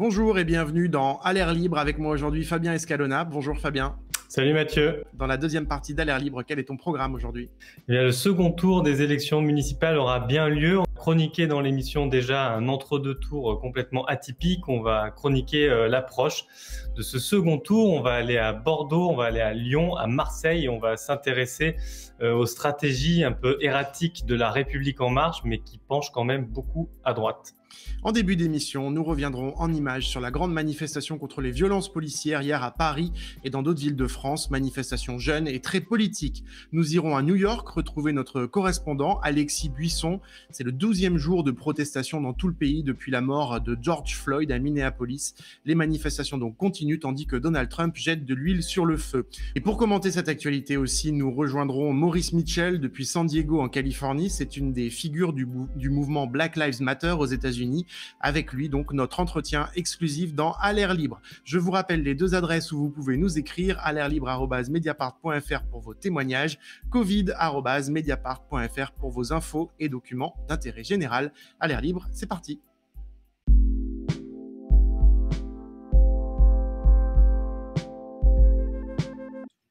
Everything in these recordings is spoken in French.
Bonjour et bienvenue dans À l'air libre avec moi aujourd'hui Fabien Escalona. Bonjour Fabien. Salut Mathieu. Dans la deuxième partie d'À l'air libre, quel est ton programme aujourd'hui? Le second tour des élections municipales aura bien lieu. On a chroniqué dans l'émission déjà un entre-deux tours complètement atypique. On va chroniquer l'approche de ce second tour. On va aller à Bordeaux, on va aller à Lyon, à Marseille et on va s'intéresser aux stratégies un peu erratiques de la République en marche, mais qui penchent quand même beaucoup à droite. En début d'émission, nous reviendrons en images sur la grande manifestation contre les violences policières hier à Paris et dans d'autres villes de France, manifestation jeune et très politique. Nous irons à New York retrouver notre correspondant Alexis Buisson. C'est le 12e jour de protestation dans tout le pays depuis la mort de George Floyd à Minneapolis. Les manifestations donc continuent tandis que Donald Trump jette de l'huile sur le feu. Et pour commenter cette actualité aussi, nous rejoindrons Maurice Mitchell depuis San Diego en Californie. C'est une des figures du mouvement Black Lives Matter aux États-Unis. Avec lui, donc, notre entretien exclusif dans À l'air libre. Je vous rappelle les deux adresses où vous pouvez nous écrire, alairlibre@mediapart.fr pour vos témoignages, covid@mediapart.fr pour vos infos et documents d'intérêt général. À l'air libre, c'est parti.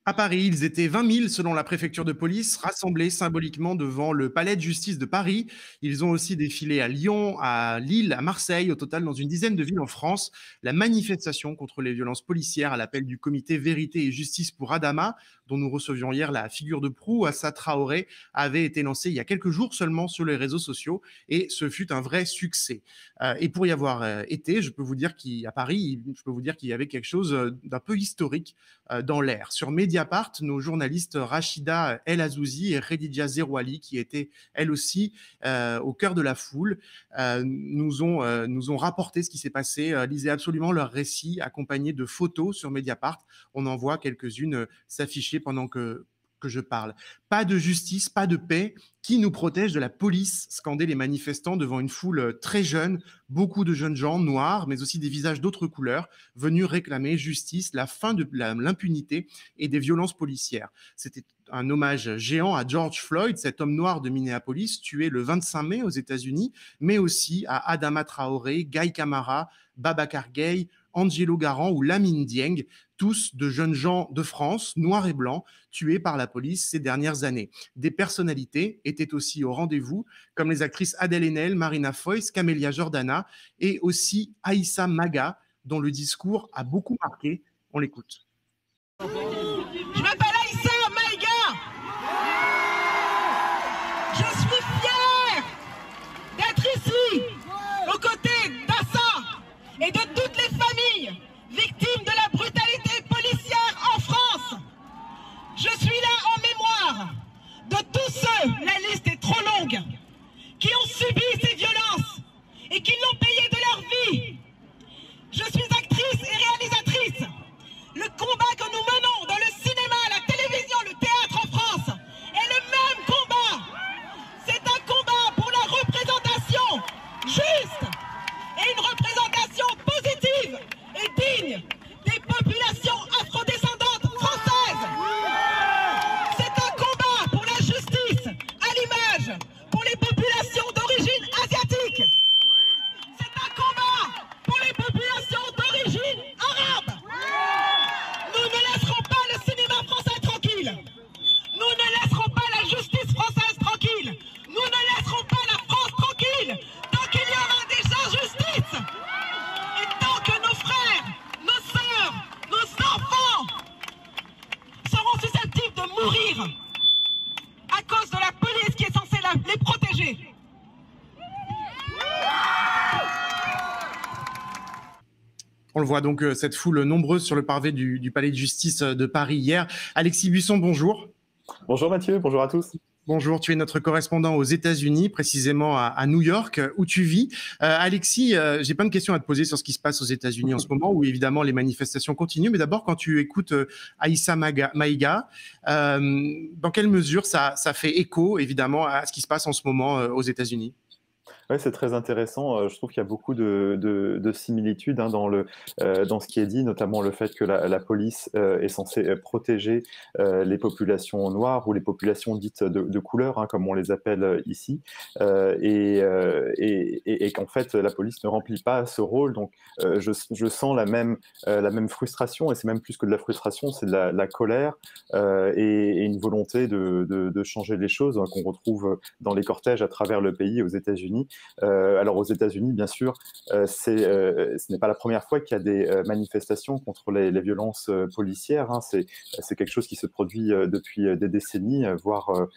À Paris, ils étaient 20 000 selon la préfecture de police, rassemblés symboliquement devant le palais de justice de Paris. Ils ont aussi défilé à Lyon, à Lille, à Marseille, au total dans une dizaine de villes en France. La manifestation contre les violences policières à l'appel du comité Vérité et Justice pour Adama, dont nous recevions hier la figure de proue, Assa Traoré, avait été lancée il y a quelques jours seulement sur les réseaux sociaux et ce fut un vrai succès. Et pour y avoir été, je peux vous dire qu'à Paris, je peux vous dire qu'il y avait quelque chose d'un peu historique dans l'air. Sur Mediapart, nos journalistes Rachida El Azouzi et Khadija Zerouali, qui étaient elles aussi au cœur de la foule, nous ont rapporté ce qui s'est passé. Lisez absolument leur récit accompagné de photos sur Mediapart. On en voit quelques-unes s'afficher pendant que je parle. Pas de justice, pas de paix. Qui nous protège de la police? Scandaient les manifestants devant une foule très jeune, beaucoup de jeunes gens noirs, mais aussi des visages d'autres couleurs, venus réclamer justice, la fin de l'impunité et des violences policières. C'était un hommage géant à George Floyd, cet homme noir de Minneapolis, tué le 25 mai aux États-Unis, mais aussi à Adama Traoré, Guy Camara, Babacar Gaye, Angelo Garant ou Lamine Dieng, tous de jeunes gens de France, noirs et blancs, tués par la police ces dernières années. Des personnalités étaient aussi au rendez-vous, comme les actrices Adèle Haenel, Marina Foïs, Camélia Jordana et aussi Aïssa Maga, dont le discours a beaucoup marqué. On l'écoute. Je m'appelle Aïssa Maïga. Je suis fière d'être ici, aux côtés d'Assa et de toutes les familles victimes de la brutalité policière en France. Je suis là en mémoire de tous ceux, la liste est trop longue, qui ont subi ces violences et qui l'ont payé de leur vie. Je suis actrice et réalisatrice. Le combat que nous menons dans le cinéma, la télévision, le théâtre en France est le même combat. C'est un combat pour la représentation juste et une représentation positive et digne des populations afrodescendantes françaises. C'est un combat pour la justice à l'image pour les populations d'origine asiatique. C'est un combat pour les populations d'origine arabe. Nous ne laisserons pas le cinéma français tranquille. Nous ne laisserons pas la justice française tranquille. Nous ne laisserons pas la France tranquille tant qu'il y aura des injustices. Et tant que nos frères, nos sœurs, nos enfants seront susceptibles de mourir à cause de la police qui est censée les protéger. On le voit donc, cette foule nombreuse sur le pavé du palais de justice de Paris hier. Alexis Buisson, bonjour. Bonjour Mathieu, bonjour à tous. Bonjour, tu es notre correspondant aux États-Unis, précisément à New York, où tu vis. Alexis, j'ai plein de questions à te poser sur ce qui se passe aux États-Unis en ce moment, où évidemment les manifestations continuent. Mais d'abord, quand tu écoutes Aïssa Maïga, dans quelle mesure ça fait écho, évidemment, à ce qui se passe en ce moment aux États-Unis? Ouais, c'est très intéressant. Je trouve qu'il y a beaucoup de similitudes hein, dans ce qui est dit, notamment le fait que la police est censée protéger les populations noires ou les populations dites de couleur, hein, comme on les appelle ici, et qu'en fait la police ne remplit pas ce rôle. Donc je sens la même frustration, et c'est même plus que de la frustration, c'est de la colère et une volonté de changer les choses hein, qu'on retrouve dans les cortèges à travers le pays aux États-Unis. Alors aux États-Unis, bien sûr, ce n'est pas la première fois qu'il y a des manifestations contre les violences policières. Hein. C'est quelque chose qui se produit depuis des décennies, voire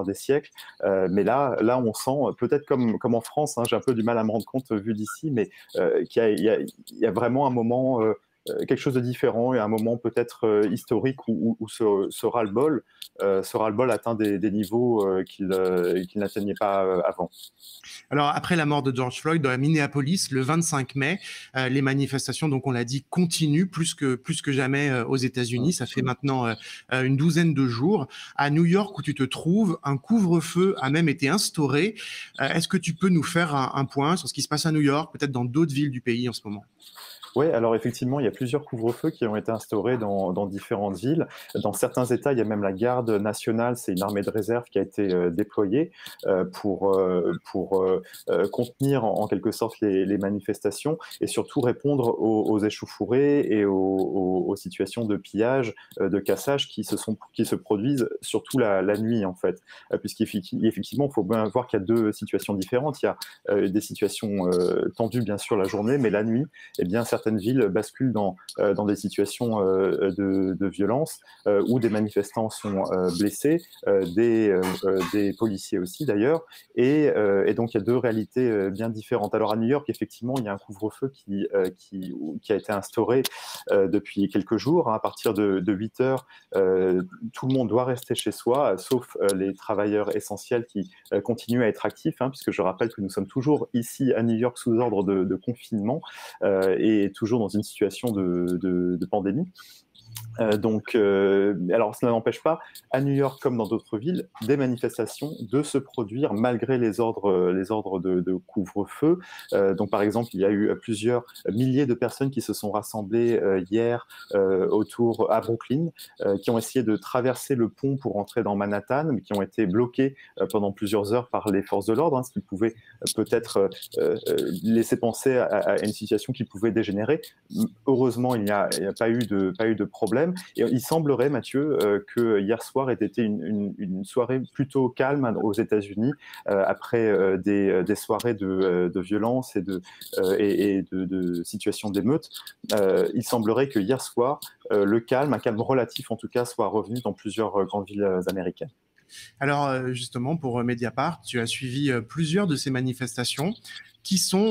des siècles. Mais là, on sent, peut-être comme en France, hein, j'ai un peu du mal à me rendre compte vu d'ici, mais qu'il y a vraiment un moment quelque chose de différent et un moment peut-être historique où ce ras-le-bol atteint des niveaux qu'il n'atteignait pas avant. Alors, après la mort de George Floyd à Minneapolis, le 25 mai, les manifestations, donc on l'a dit, continuent plus que jamais aux États-Unis. Ça fait maintenant une douzaine de jours. À New York, où tu te trouves, un couvre-feu a même été instauré. Est-ce que tu peux nous faire un point sur ce qui se passe à New York, peut-être dans d'autres villes du pays en ce moment? Oui, alors effectivement, il y a plusieurs couvre-feux qui ont été instaurés dans différentes villes. Dans certains États, il y a même la garde nationale, c'est une armée de réserve qui a été déployée pour contenir en quelque sorte les manifestations et surtout répondre aux échauffourées et aux situations de pillage, de cassage qui se produisent surtout la nuit en fait. Puisqu'effectivement, il faut bien voir qu'il y a deux situations différentes. Il y a des situations tendues bien sûr la journée, mais la nuit, eh bien certaines villes basculent dans des situations de violence où des manifestants sont blessés, des policiers aussi d'ailleurs, et donc il y a deux réalités bien différentes. Alors à New York, effectivement, il y a un couvre-feu qui a été instauré depuis quelques jours. Hein, à partir de 8 heures, tout le monde doit rester chez soi, sauf les travailleurs essentiels qui continuent à être actifs, hein, puisque je rappelle que nous sommes toujours ici à New York sous ordre de confinement et toujours dans une situation de pandémie. Alors cela n'empêche pas, à New York comme dans d'autres villes, des manifestations de se produire malgré les ordres de couvre-feu. Donc par exemple, il y a eu plusieurs milliers de personnes qui se sont rassemblées hier à Brooklyn, qui ont essayé de traverser le pont pour entrer dans Manhattan, mais qui ont été bloquées pendant plusieurs heures par les forces de l'ordre, hein, ce qui pouvait peut-être laisser penser à une situation qui pouvait dégénérer. Heureusement, il n'y a pas eu de problème. Et il semblerait, Mathieu, que hier soir ait été une soirée plutôt calme aux États-Unis après des soirées de violence et de situations d'émeute. Il semblerait que hier soir, un calme relatif en tout cas, soit revenu dans plusieurs grandes villes américaines. Alors justement, pour Mediapart, tu as suivi plusieurs de ces manifestations.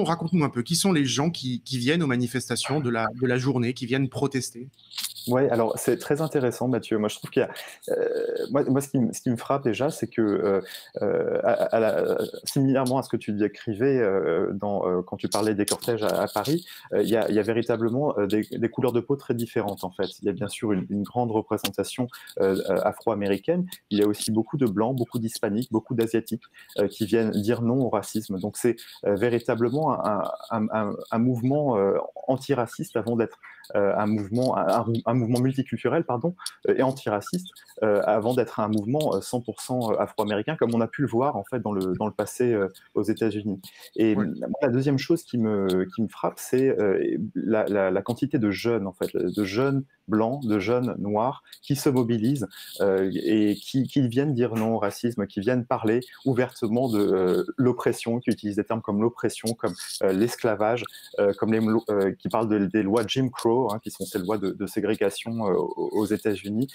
Raconte-nous un peu, qui sont les gens qui viennent aux manifestations de la journée, qui viennent protester? Ouais, alors c'est très intéressant, Mathieu. Moi, je trouve qu'il y a, moi, ce qui me frappe déjà, c'est que similairement à ce que tu décrivais quand tu parlais des cortèges à Paris, il y a véritablement des couleurs de peau très différentes en fait. Il y a bien sûr une grande représentation afro-américaine. Il y a aussi beaucoup de blancs, beaucoup d'hispaniques, beaucoup d'asiatiques qui viennent dire non au racisme. Donc c'est véritablement un mouvement antiraciste avant d'être un mouvement multiculturel et antiraciste avant d'être un mouvement 100% afro-américain comme on a pu le voir en fait dans le passé aux États-Unis. Et Ouais. la deuxième chose qui me frappe, c'est la quantité de jeunes en fait, de jeunes blancs, de jeunes noirs qui se mobilisent et qui viennent dire non au racisme, qui viennent parler ouvertement de l'oppression, qui utilisent des termes comme l'oppression, comme l'esclavage, qui parlent des lois Jim Crow, hein, qui sont ces lois de ségrégation aux États-Unis,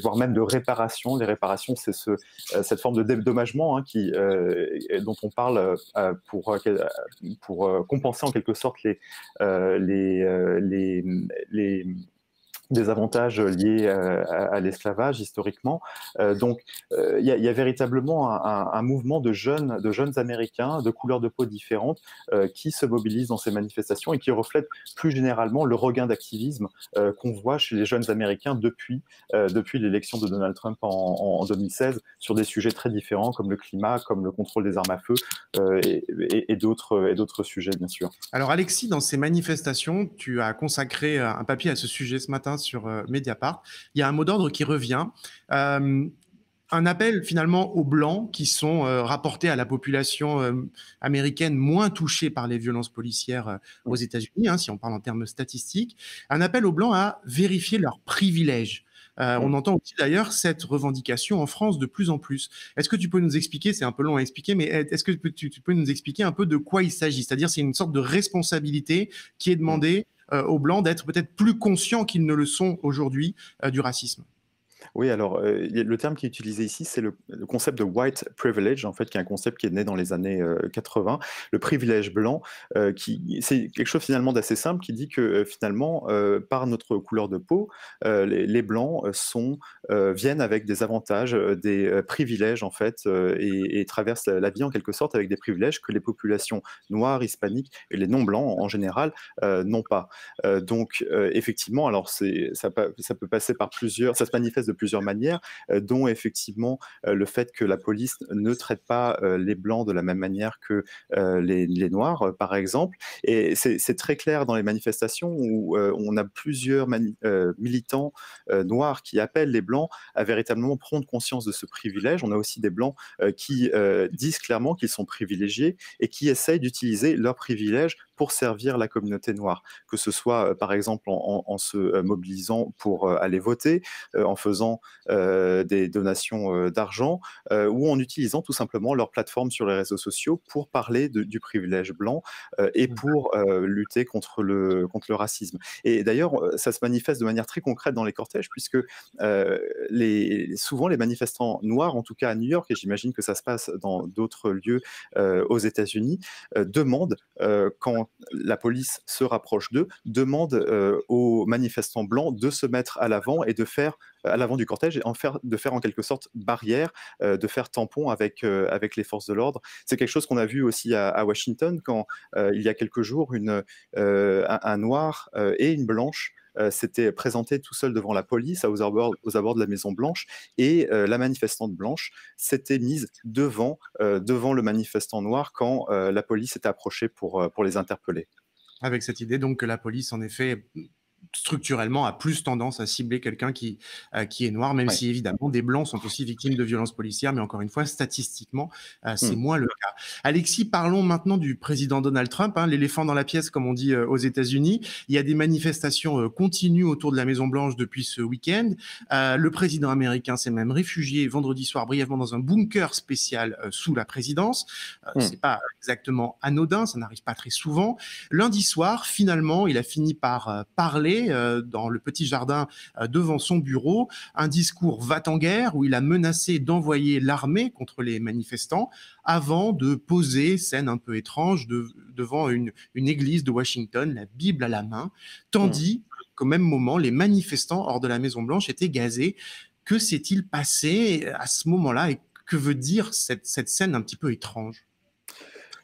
voire même de réparation. Les réparations, c'est cette forme de dédommagement hein, dont on parle pour compenser en quelque sorte des avantages liés à l'esclavage historiquement. Donc, il y a véritablement un mouvement de jeunes Américains de couleurs de peau différentes qui se mobilisent dans ces manifestations et qui reflètent plus généralement le regain d'activisme qu'on voit chez les jeunes Américains depuis l'élection de Donald Trump en 2016 sur des sujets très différents comme le climat, comme le contrôle des armes à feu et d'autres sujets, bien sûr. Alors Alexis, dans ces manifestations, tu as consacré un papier à ce sujet ce matin sur Mediapart. Il y a un mot d'ordre qui revient. Un appel finalement aux Blancs qui sont rapportés à la population américaine moins touchée par les violences policières aux États-Unis, hein, si on parle en termes statistiques. Un appel aux Blancs à vérifier leurs privilèges. On entend aussi d'ailleurs cette revendication en France de plus en plus. Est-ce que tu peux nous expliquer, c'est un peu long à expliquer, mais est-ce que tu peux nous expliquer un peu de quoi il s'agit? C'est-à-dire c'est une sorte de responsabilité qui est demandée aux Blancs d'être peut-être plus conscients qu'ils ne le sont aujourd'hui du racisme. Oui, alors le terme qui est utilisé ici, c'est le concept de white privilege, en fait, qui est un concept qui est né dans les années 80. Le privilège blanc, c'est quelque chose finalement d'assez simple qui dit que finalement, par notre couleur de peau, les blancs viennent avec des avantages, des privilèges en fait, et traversent la vie en quelque sorte avec des privilèges que les populations noires, hispaniques et les non-blancs en général n'ont pas. Donc effectivement, alors ça peut passer par ça se manifeste de plusieurs manières, dont effectivement le fait que la police ne traite pas les blancs de la même manière que les noirs, par exemple. Et c'est très clair dans les manifestations où on a plusieurs militants noirs qui appellent les blancs à véritablement prendre conscience de ce privilège. On a aussi des blancs qui disent clairement qu'ils sont privilégiés et qui essayent d'utiliser leurs privilèges pour servir la communauté noire, que ce soit par exemple en se mobilisant pour aller voter, en faisant des donations d'argent ou en utilisant tout simplement leur plateforme sur les réseaux sociaux pour parler du privilège blanc et pour lutter contre le racisme. Et d'ailleurs, ça se manifeste de manière très concrète dans les cortèges puisque souvent les manifestants noirs, en tout cas à New York, et j'imagine que ça se passe dans d'autres lieux aux États-Unis, demandent, quand la police se rapproche d'eux, demandent aux manifestants blancs de se mettre à l'avant et de faire à l'avant du cortège et de faire en quelque sorte barrière, de faire tampon avec les forces de l'ordre. C'est quelque chose qu'on a vu aussi à Washington quand il y a quelques jours, un noir et une blanche s'était présenté tout seul devant la police aux abords de la Maison Blanche et la manifestante blanche s'était mise devant le manifestant noir quand la police s'était approchée pour les interpeller. Avec cette idée donc que la police en effet structurellement a plus tendance à cibler quelqu'un qui est noir, même si évidemment des blancs sont aussi victimes de violences policières, mais encore une fois, statistiquement, c'est moins le cas. Alexis, parlons maintenant du président Donald Trump, hein, l'éléphant dans la pièce, comme on dit aux États-Unis. Il y a des manifestations continues autour de la Maison-Blanche depuis ce week-end. Le président américain s'est même réfugié vendredi soir brièvement dans un bunker spécial sous la présidence. C'est pas exactement anodin, ça n'arrive pas très souvent. Lundi soir, finalement, il a fini par parler dans le petit jardin devant son bureau, un discours va-t-en-guerre où il a menacé d'envoyer l'armée contre les manifestants avant de poser, scène un peu étrange, devant une église de Washington, la Bible à la main, tandis qu'au même moment, les manifestants hors de la Maison-Blanche étaient gazés. Que s'est-il passé à ce moment-là et que veut dire cette scène un petit peu étrange ?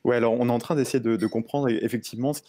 Ouais, alors on est en train d'essayer de comprendre effectivement ce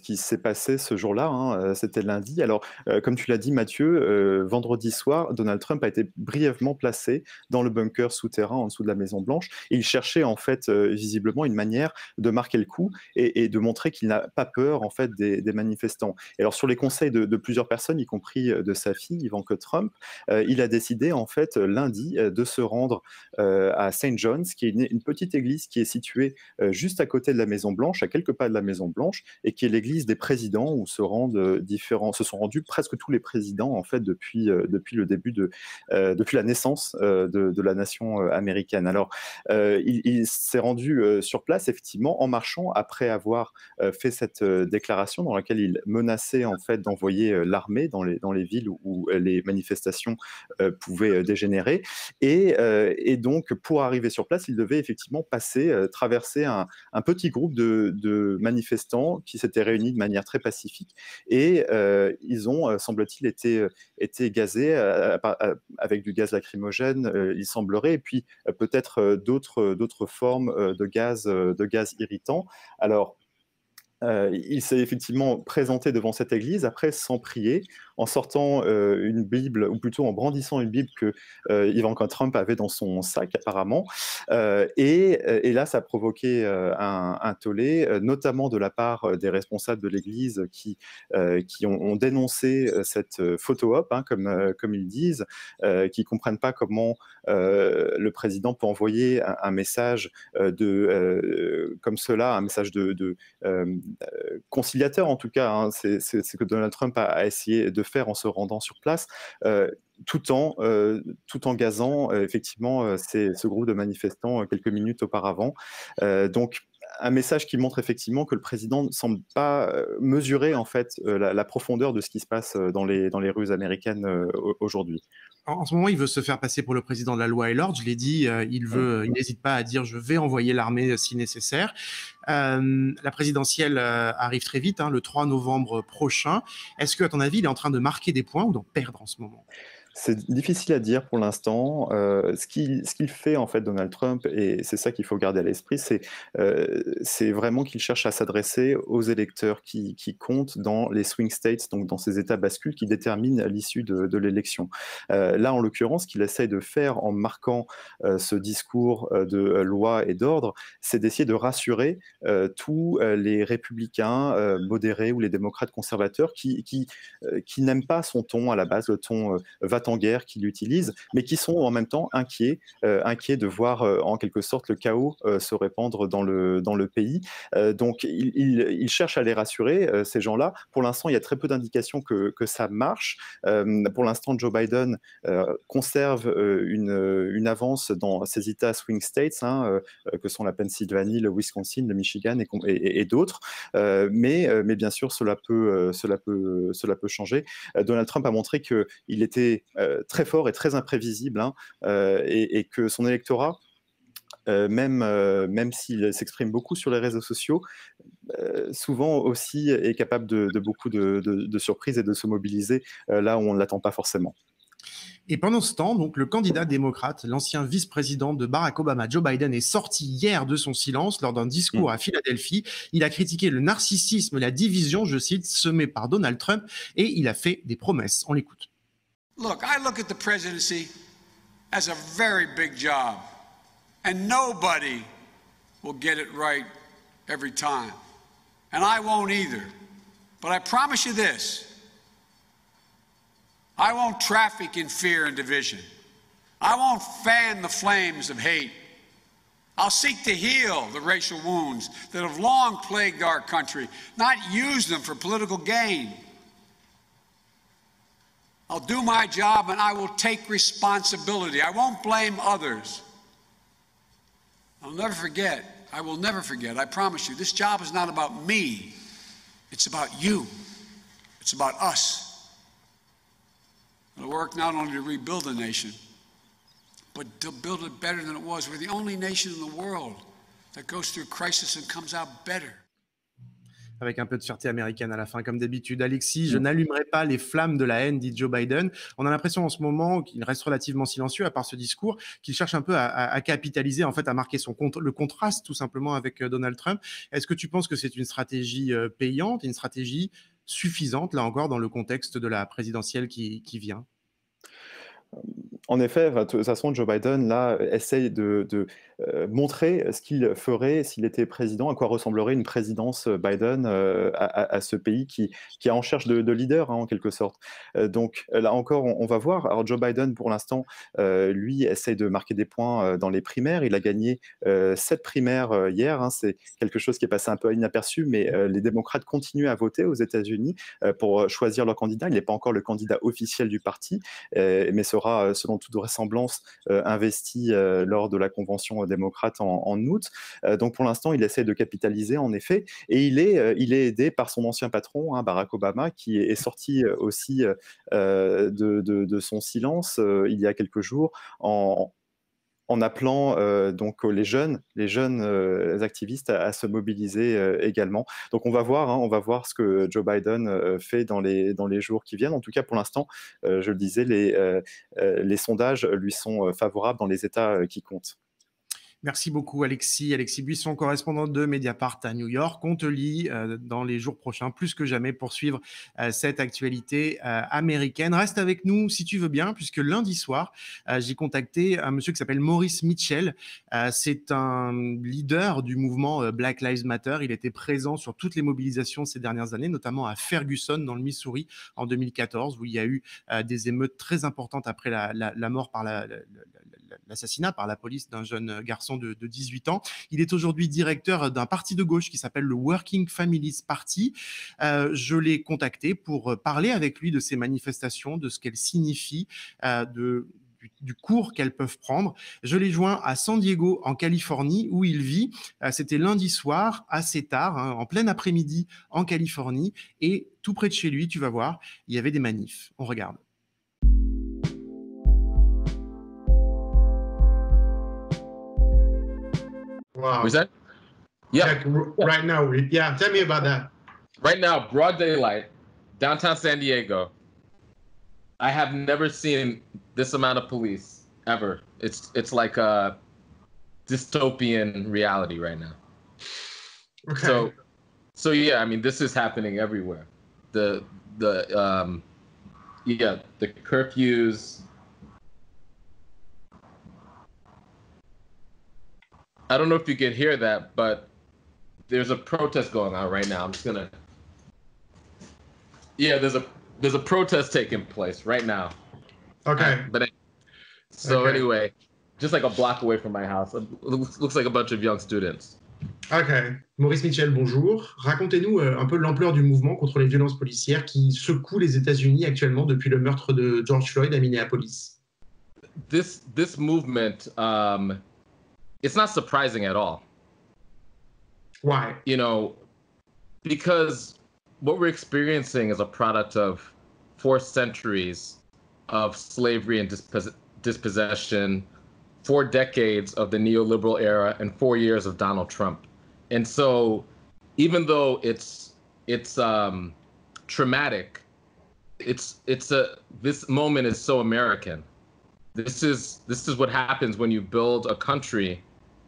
qui s'est passé ce jour-là, hein, c'était lundi. Alors, comme tu l'as dit Mathieu, vendredi soir, Donald Trump a été brièvement placé dans le bunker souterrain en dessous de la Maison-Blanche et il cherchait en fait visiblement une manière de marquer le coup et de montrer qu'il n'a pas peur en fait des manifestants. Et alors sur les conseils de plusieurs personnes, y compris de sa fille Ivanka Trump, il a décidé en fait lundi de se rendre à St. John's, qui est une petite église qui est située juste à côté de la Maison-Blanche, à quelques pas de la Maison-Blanche, et qui est l'église des présidents où se sont rendus presque tous les présidents en fait depuis le début depuis la naissance de la nation américaine. Alors, il s'est rendu sur place effectivement en marchant après avoir fait cette déclaration dans laquelle il menaçait en fait d'envoyer l'armée dans les villes où les manifestations pouvaient dégénérer. Et donc, pour arriver sur place, il devait effectivement traverser un petit groupe de manifestants qui s'étaient réunis de manière très pacifique et ils ont, semble-t-il, été gazés avec du gaz lacrymogène, il semblerait, et puis peut-être d'autres formes de gaz irritant. Alors, il s'est effectivement présenté devant cette église, après sans prier, en sortant une Bible, ou plutôt en brandissant une Bible que Ivanka Trump avait dans son sac apparemment. Et là, ça a provoqué un tollé, notamment de la part des responsables de l'église qui ont dénoncé cette photo-op, hein, comme ils disent, qui ne comprennent pas comment le président peut envoyer un message comme cela, un message de conciliateur en tout cas, hein, c'est ce que Donald Trump a essayé de faire en se rendant sur place, tout en gazant effectivement ce groupe de manifestants quelques minutes auparavant. Donc un message qui montre effectivement que le président ne semble pas mesurer en fait la profondeur de ce qui se passe dans les rues américaines aujourd'hui. En ce moment, il veut se faire passer pour le président de la loi et l'ordre. Je l'ai dit, il n'hésite pas à dire je vais envoyer l'armée si nécessaire. La présidentielle arrive très vite, hein, le 3 novembre prochain. Est-ce que, à ton avis, il est en train de marquer des points ou d'en perdre en ce moment? C'est difficile à dire pour l'instant. Ce qu'il fait, en fait, Donald Trump, et c'est ça qu'il faut garder à l'esprit, c'est vraiment qu'il cherche à s'adresser aux électeurs qui comptent dans les swing states, donc dans ces États bascules qui déterminent l'issue de l'élection. Là, en l'occurrence, ce qu'il essaye de faire en marquant ce discours de loi et d'ordre, c'est d'essayer de rassurer tous les républicains modérés ou les démocrates conservateurs qui n'aiment pas son ton à la base, le ton va en guerre qu'il utilise, mais qui sont en même temps inquiets de voir en quelque sorte le chaos se répandre dans le pays. Donc il cherche à les rassurer, ces gens-là. Pour l'instant, il y a très peu d'indications que ça marche. Pour l'instant, Joe Biden conserve une avance dans ces États swing states, hein, que sont la Pennsylvanie, le Wisconsin, le Michigan et d'autres. Mais bien sûr, cela peut changer. Donald Trump a montré qu'il était très fort et très imprévisible, hein, et que son électorat, même s'il s'exprime beaucoup sur les réseaux sociaux, souvent aussi est capable de beaucoup de surprises et de se mobiliser là où on ne l'attend pas forcément. Et pendant ce temps, donc, le candidat démocrate, l'ancien vice-président de Barack Obama, Joe Biden, est sorti hier de son silence lors d'un discours à Philadelphie. Il a critiqué le narcissisme et la division, je cite, semée par Donald Trump, et il a fait des promesses. On l'écoute. Look, I look at the presidency as a very big job, and nobody will get it right every time. And I won't either. But I promise you this. I won't traffic in fear and division. I won't fan the flames of hate. I'll seek to heal the racial wounds that have long plagued our country, not use them for political gain. I'll do my job and I will take responsibility. I won't blame others. I'll never forget. I will never forget. I promise you, this job is not about me. It's about you. It's about us. It'll work not only to rebuild the nation, but to build it better than it was. We're the only nation in the world that goes through crisis and comes out better. Avec un peu de fierté américaine à la fin, comme d'habitude. Alexis, je n'allumerai pas les flammes de la haine, dit Joe Biden. On a l'impression en ce moment qu'il reste relativement silencieux, à part ce discours, qu'il cherche un peu à capitaliser, en fait, à marquer le contraste, tout simplement, avec Donald Trump. Est-ce que tu penses que c'est une stratégie payante, une stratégie suffisante, là encore, dans le contexte de la présidentielle qui vient? En effet, de toute façon, Joe Biden, là, essaye de montrer ce qu'il ferait s'il était président, à quoi ressemblerait une présidence Biden à ce pays qui est en recherche de leader, hein, en quelque sorte. Donc là encore, on va voir. Alors Joe Biden, pour l'instant, lui, essaye de marquer des points dans les primaires. Il a gagné 7 primaires hier. Hein. C'est quelque chose qui est passé un peu inaperçu, mais les démocrates continuent à voter aux États-Unis pour choisir leur candidat. Il n'est pas encore le candidat officiel du parti, mais sera, selon toute vraisemblance, investi lors de la convention démocrate en août. Donc pour l'instant, il essaie de capitaliser, en effet, et il est aidé par son ancien patron, hein, Barack Obama, qui est sorti aussi de son silence il y a quelques jours en appelant donc les jeunes activistes à se mobiliser également. Donc on va voir ce que Joe Biden fait dans les jours qui viennent. En tout cas, pour l'instant, je le disais, les sondages lui sont favorables dans les États qui comptent. Merci beaucoup Alexis. Alexis Buisson, correspondant de Mediapart à New York. On te lit dans les jours prochains, plus que jamais, pour suivre cette actualité américaine. Reste avec nous si tu veux bien, puisque lundi soir, j'ai contacté un monsieur qui s'appelle Maurice Mitchell. C'est un leader du mouvement Black Lives Matter. Il était présent sur toutes les mobilisations ces dernières années, notamment à Ferguson, dans le Missouri, en 2014, où il y a eu des émeutes très importantes après la mort par l'assassinat par la police d'un jeune garçon de 18 ans. Il est aujourd'hui directeur d'un parti de gauche qui s'appelle le Working Families Party. Je l'ai contacté pour parler avec lui de ces manifestations, de ce qu'elles signifient, du cours qu'elles peuvent prendre. Je l'ai joint à San Diego, en Californie, où il vit. C'était lundi soir, assez tard, en plein après-midi, en Californie. Et tout près de chez lui, tu vas voir, il y avait des manifs. On regarde. Wow. Was that? Yeah. Right now. Yeah. Tell me about that. Right now, broad daylight, downtown San Diego. I have never seen this amount of police ever. It's like a dystopian reality right now. Okay. So yeah, I mean, this is happening everywhere. The curfews. I don't know if you can hear that, but there's a protest going on right now. I'm just gonna. Yeah, there's a protest taking place right now. Okay. Anyway, just like a block away from my house, it looks like a bunch of young students. Ok. Maurice Mitchell, bonjour. Racontez-nous un peu l'ampleur du mouvement contre les violences policières qui secoue les États-Unis actuellement depuis le meurtre de George Floyd à Minneapolis. This movement. It's not surprising at all. Why? You know, because what we're experiencing is a product of 4 centuries of slavery and dispossession, 4 decades of the neoliberal era, and 4 years of Donald Trump. And so, even though it's traumatic, this moment is so American. This is what happens when you build a country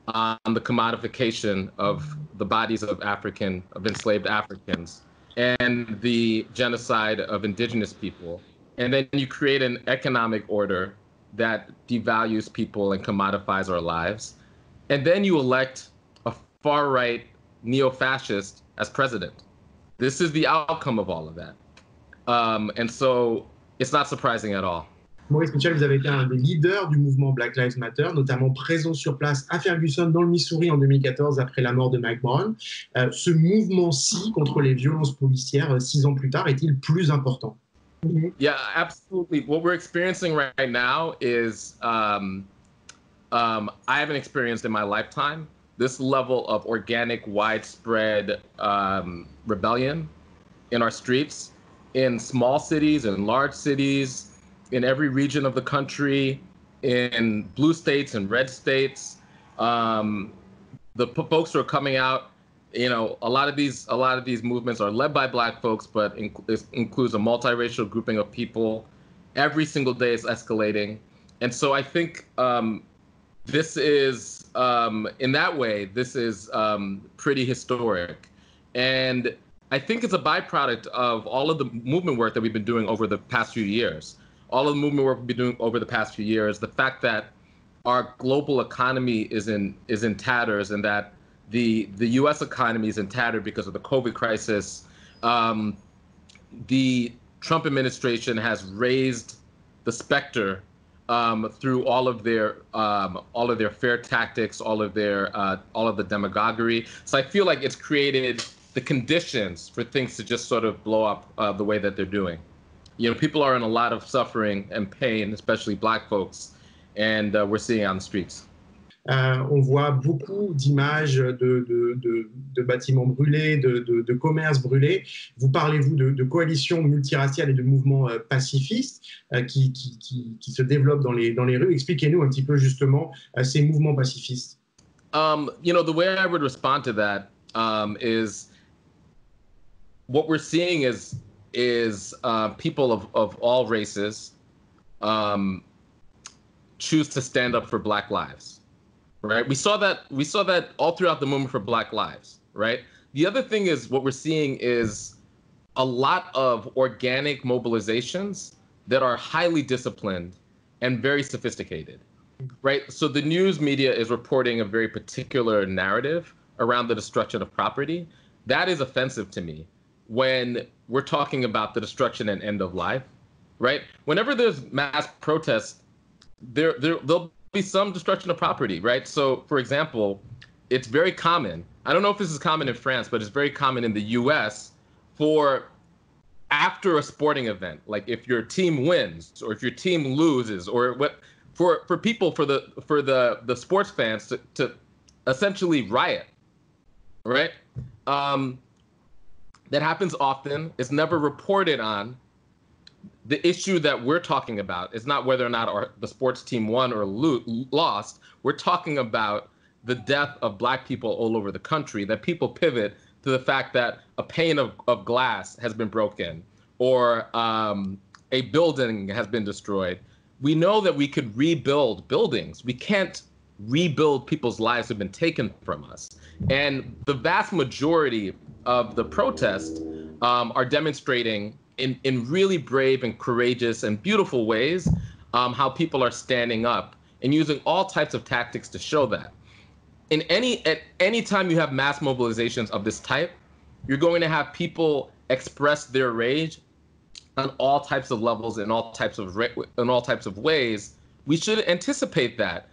on the commodification of the bodies of enslaved Africans and the genocide of indigenous people. And then you create an economic order that devalues people and commodifies our lives. And then you elect a far-right neo-fascist as president. This is the outcome of all of that. And so it's not surprising at all. Maurice Mitchell, vous avez été un des leaders du mouvement Black Lives Matter, notamment présent sur place à Ferguson, dans le Missouri, en 2014, après la mort de Mike Brown. Ce mouvement-ci contre les violences policières, 6 ans plus tard, est-il plus important? Yeah, absolutely. What we're experiencing right now is I haven't experienced in my lifetime this level of organic, widespread rebellion in our streets, in small cities and large cities, in every region of the country, in blue states and red states. The folks who are coming out, you know, a lot of these movements are led by Black folks, but it includes a multiracial grouping of people. Every single day is escalating. And so I think this is, in that way, this is pretty historic. And I think it's a byproduct of all of the movement work that we've been doing over the past few years. All of the movement work we've been doing over the past few years, the fact that our global economy is in tatters, and that the U.S. economy is in tatters because of the COVID crisis. The Trump administration has raised the specter through all of their fair tactics, all of the demagoguery. So I feel like it's created the conditions for things to just sort of blow up the way that they're doing. You know, people are in a lot of suffering and pain, especially Black folks, and we're seeing it on the streets. On voit beaucoup d'images de bâtiments brûlés, de commerces brûlés. Vous parlez-vous de coalitions multiraciales et de mouvements pacifistes qui se développent dans les rues. Expliquez-nous un petit peu justement ces mouvements pacifistes. You know, the way I would respond to that is what we're seeing is people of all races choose to stand up for Black lives, right? We saw that all throughout the movement for Black lives, right? The other thing is what we're seeing is a lot of organic mobilizations that are highly disciplined and very sophisticated, right? So the news media is reporting a very particular narrative around the destruction of property. That is offensive to me when we're talking about the destruction and end of life, right? Whenever there's mass protests, there'll be some destruction of property, right? So, for example, it's very common. I don't know if this is common in France, but it's very common in the U.S. for after a sporting event, like if your team wins or if your team loses, or what, for people, for the sports fans to essentially riot, right? That happens often. It's never reported on. The issue that we're talking about is not whether or not the sports team won or lost. We're talking about the death of Black people all over the country, that people pivot to the fact that a pane of glass has been broken or a building has been destroyed. We know that we could rebuild buildings. We can't rebuild people's lives that have been taken from us. And the vast majority of the protests are demonstrating in really brave and courageous and beautiful ways how people are standing up and using all types of tactics to show that. At any time you have mass mobilizations of this type, you're going to have people express their rage on all types of levels in all types of ways. We should anticipate that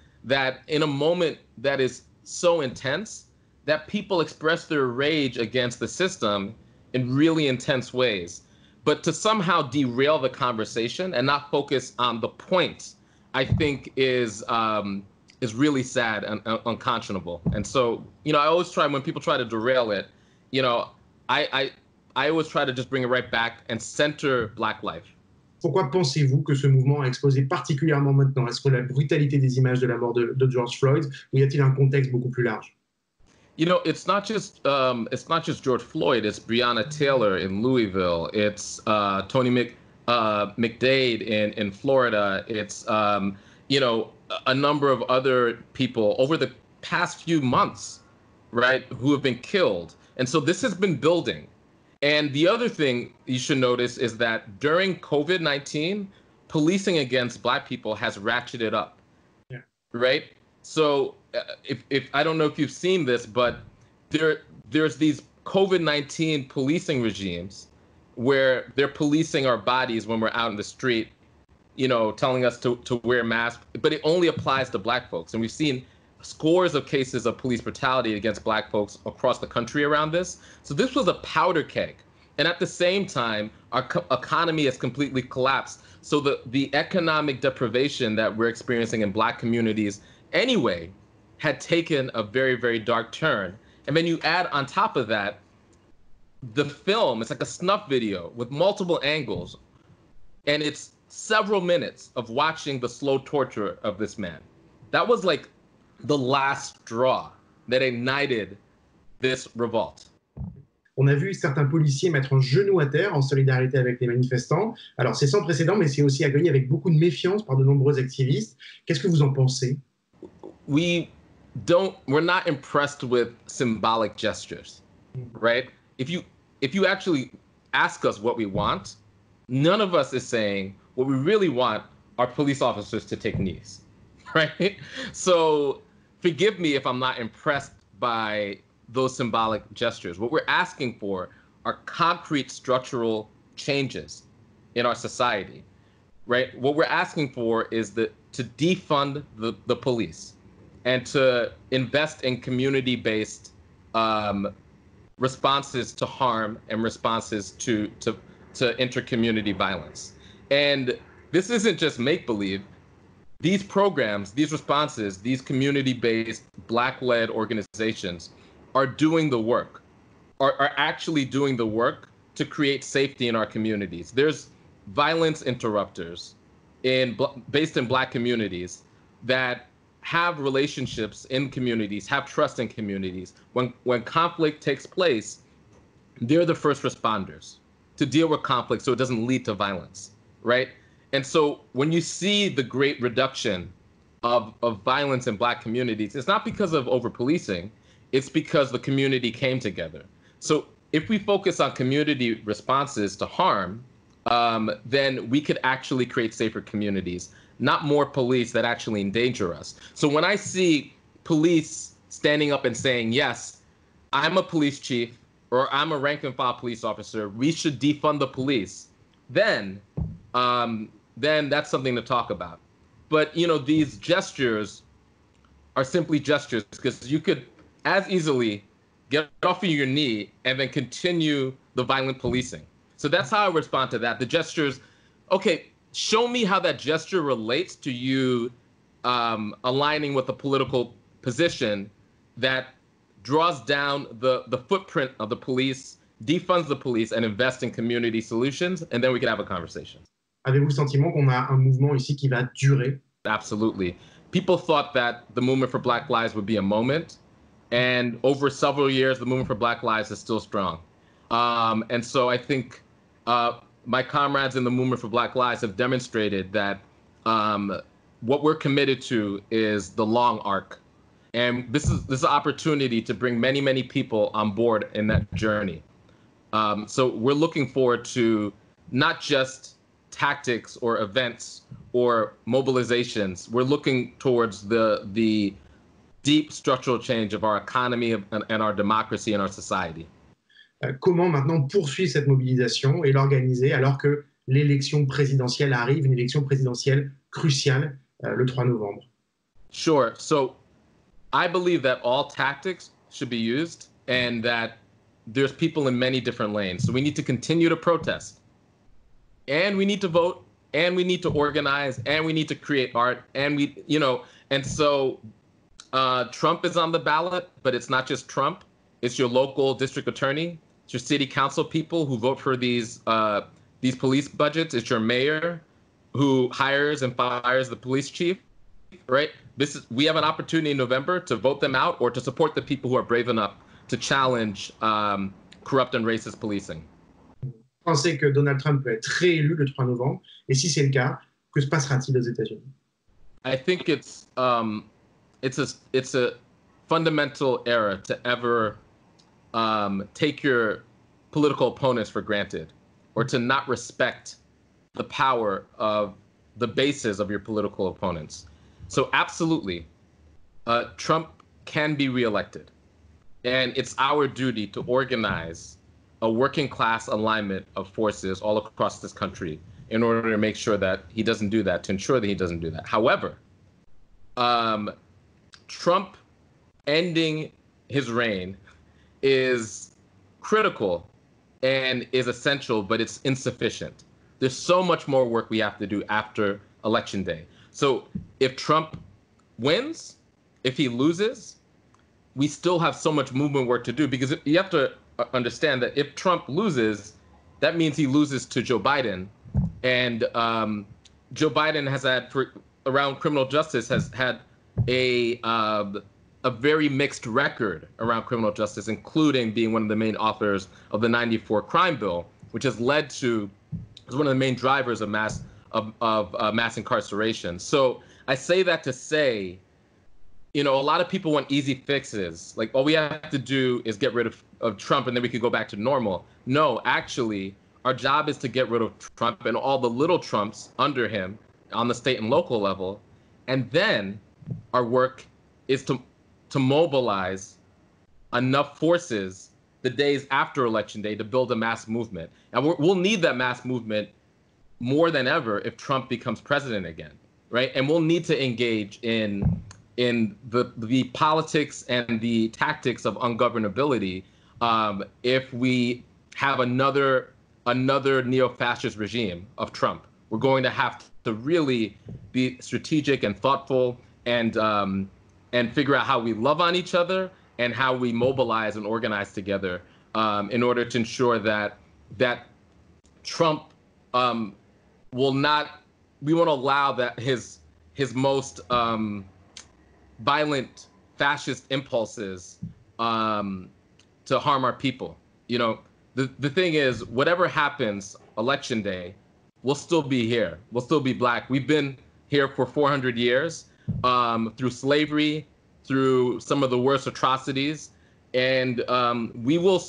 in a moment that is so intense, that people express their rage against the system in really intense ways. But to somehow derail the conversation and not focus on the point, I think is really sad and unconscionable. And so, you know, I always try, when people try to derail it, you know, I always try to just bring it right back and center Black life. Pourquoi pensez-vous que ce mouvement a explosé particulièrement maintenant? Est-ce que la brutalité des images de la mort de George Floyd, ou y a-t-il un contexte beaucoup plus large? You know, it's not just George Floyd. It's Breonna Taylor in Louisville. It's Tony McDade in Florida. It's you know, a number of other people over the past few months, right, who have been killed. And so this has been building. And the other thing you should notice is that during COVID-19, policing against Black people has ratcheted up, yeah. Right? So if I don't know if you've seen this, but there's these COVID-19 policing regimes where they're policing our bodies when we're out in the street, you know, telling us to wear masks, but it only applies to Black folks. And we've seen scores of cases of police brutality against Black folks across the country around this. So this was a powder keg. And at the same time, our economy has completely collapsed. So the economic deprivation that we're experiencing in Black communities anyway had taken a very, very dark turn. And then you add on top of that, the film, it's like a snuff video with multiple angles. And it's several minutes of watching the slow torture of this man. That was like the last straw that ignited this revolt. On a vu certains policiers mettre un genou à terre en solidarité avec les manifestants. Alors c'est sans précédent, mais c'est aussi accueilli avec beaucoup de méfiance par de nombreux activistes. Qu'est-ce que vous en pensez? We're not impressed with symbolic gestures, right? If you actually ask us what we want, none of us is saying what we really want are police officers to take knees, right? So forgive me if I'm not impressed by those symbolic gestures. What we're asking for are concrete structural changes in our society, right? What we're asking for is to defund the police and to invest in community-based responses to harm and responses to inter-community violence. And this isn't just make-believe. these programs, these responses, these community-based, Black-led organizations are doing the work, are actually doing the work to create safety in our communities. There's violence interrupters based in Black communities that have relationships in communities, have trust in communities. When conflict takes place, they're the first responders to deal with conflict so it doesn't lead to violence, right? And so when you see the great reduction of violence in Black communities, it's not because of over-policing, it's because the community came together. So if we focus on community responses to harm, then we could actually create safer communities, not more police that actually endanger us. So when I see police standing up and saying, yes, I'm a police chief or I'm a rank and file police officer, we should defund the police, then that's something to talk about. But, you know, these gestures are simply gestures because you could as easily get off of your knee and then continue the violent policing. So that's how I respond to that. The gestures, okay, show me how that gesture relates to you aligning with a political position that draws down the footprint of the police, defunds the police, and invests in community solutions, and then we can have a conversation. Avez-vous le sentiment qu'on a un mouvement ici qui va durer? Absolutely. People thought that the movement for Black Lives would be a moment, and over several years, the movement for Black Lives is still strong. And so I think my comrades in the movement for Black Lives have demonstrated that what we're committed to is the long arc. And this is an opportunity to bring many, many people on board in that journey. So we're looking forward to not just tactics or events or mobilizations. We're looking towards the deep structural change of our economy and our democracy and our society. Comment maintenant poursuivre cette mobilisation et l'organiser alors que l'élection présidentielle arrive, une élection présidentielle cruciale le 3 novembre? Sure. So I believe that all tactics should be used and that there's people in many different lanes. So we need to continue to protest, and we need to vote, and we need to organize, and we need to create art, and and so Trump is on the ballot, but it's not just Trump. It's your local district attorney. It's your city council people who vote for these police budgets. It's your mayor who hires and fires the police chief, right? We have an opportunity in November to vote them out or to support the people who are brave enough to challenge corrupt and racist policing. Pensez que Donald Trump peut être réélu le 3 novembre? Et si c'est le cas, que se passera-t-il aux États-Unis? I think it's a fundamental error to ever take your political opponents for granted or to not respect the power of the bases of your political opponents. So absolutely, Trump can be reelected. And it's our duty to organize a working class alignment of forces all across this country in order to make sure that he doesn't do that, to ensure that he doesn't do that. However, Trump ending his reign is critical and is essential, but it's insufficient. There's so much more work we have to do after Election Day. So if Trump wins, if he loses, we still have so much movement work to do, because you have to understand that if Trump loses, that means he loses to Joe Biden. And Joe Biden has had, around criminal justice, has had a very mixed record around criminal justice, including being one of the main authors of the '94 crime bill, which has led to, is one of the main drivers of mass incarceration. So I say that to say, a lot of people want easy fixes. Like, all we have to do is get rid of Trump and then we could go back to normal. No, actually, our job is to get rid of Trump and all the little Trumps under him on the state and local level. And then our work is to mobilize enough forces the days after Election Day to build a mass movement. And we'll need that mass movement more than ever if Trump becomes president again, right? And we'll need to engage in the politics and the tactics of ungovernability if we have another neo-fascist regime of Trump. We're going to have to really be strategic and thoughtful and figure out how we love on each other and how we mobilize and organize together in order to ensure that Trump we won't allow that his most violent fascist impulses to harm our people. You know, the thing is, whatever happens election day, we'll still be here. We'll still be Black. We've been here for 400 years through slavery, through some of the worst atrocities, and we will,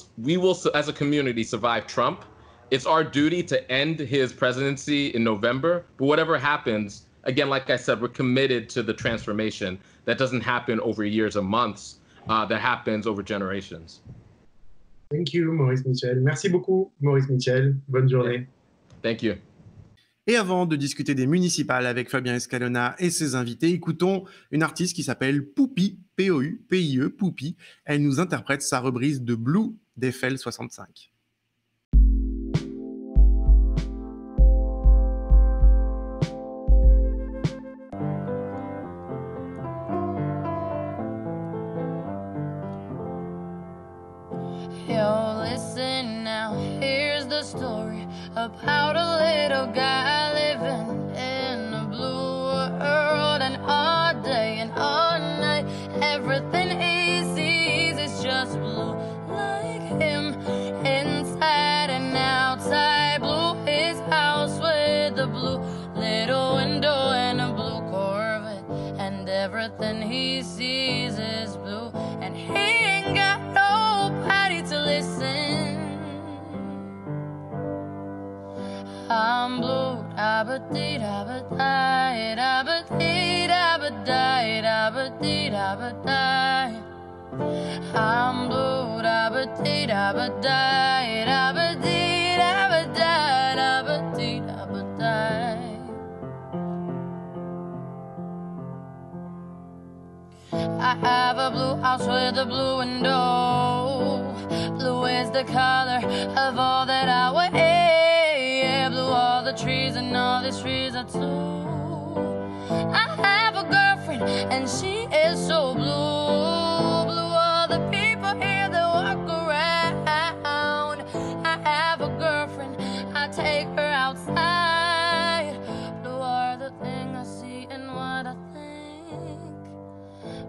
as a community, survive Trump. It's our duty to end his presidency in November, but whatever happens, again, like I said, we're committed to the transformation that doesn't happen over years or months, that happens over generations. Thank you, Maurice Mitchell. Merci beaucoup, Maurice Mitchell. Bonne journée. Thank you. Et avant de discuter des municipales avec Fabien Escalona et ses invités, écoutons une artiste qui s'appelle Poupie, P-O-U-P-I-E, Poupie. Elle nous interprète sa reprise de Blue d'Eiffel 65. Yo, listen now, here's the story about a little guy living in a blue world, and all day and all night everything he sees is just blue, like him, inside and outside. Blue, his house with a blue little window and a blue Corvette, and everything he sees is blue, and he ain't got nobody to listen. I'm blue, da-ba-dee-da-ba-die, da-ba-dee-da-ba-die, da-ba-dee-da-ba-die. I'm blue, da-ba-dee-da-ba-die, da-ba-dee-da-ba-die, da-ba-dee-da-ba-die. I have a blue house with a blue window. Blue is the color of all that I wear. Yeah, blue all the trees and all these trees are too. I have a girlfriend and she is so blue. Blue all the people here that walk around. I have a girlfriend, I take her outside. Blue are the thing I see and what I think.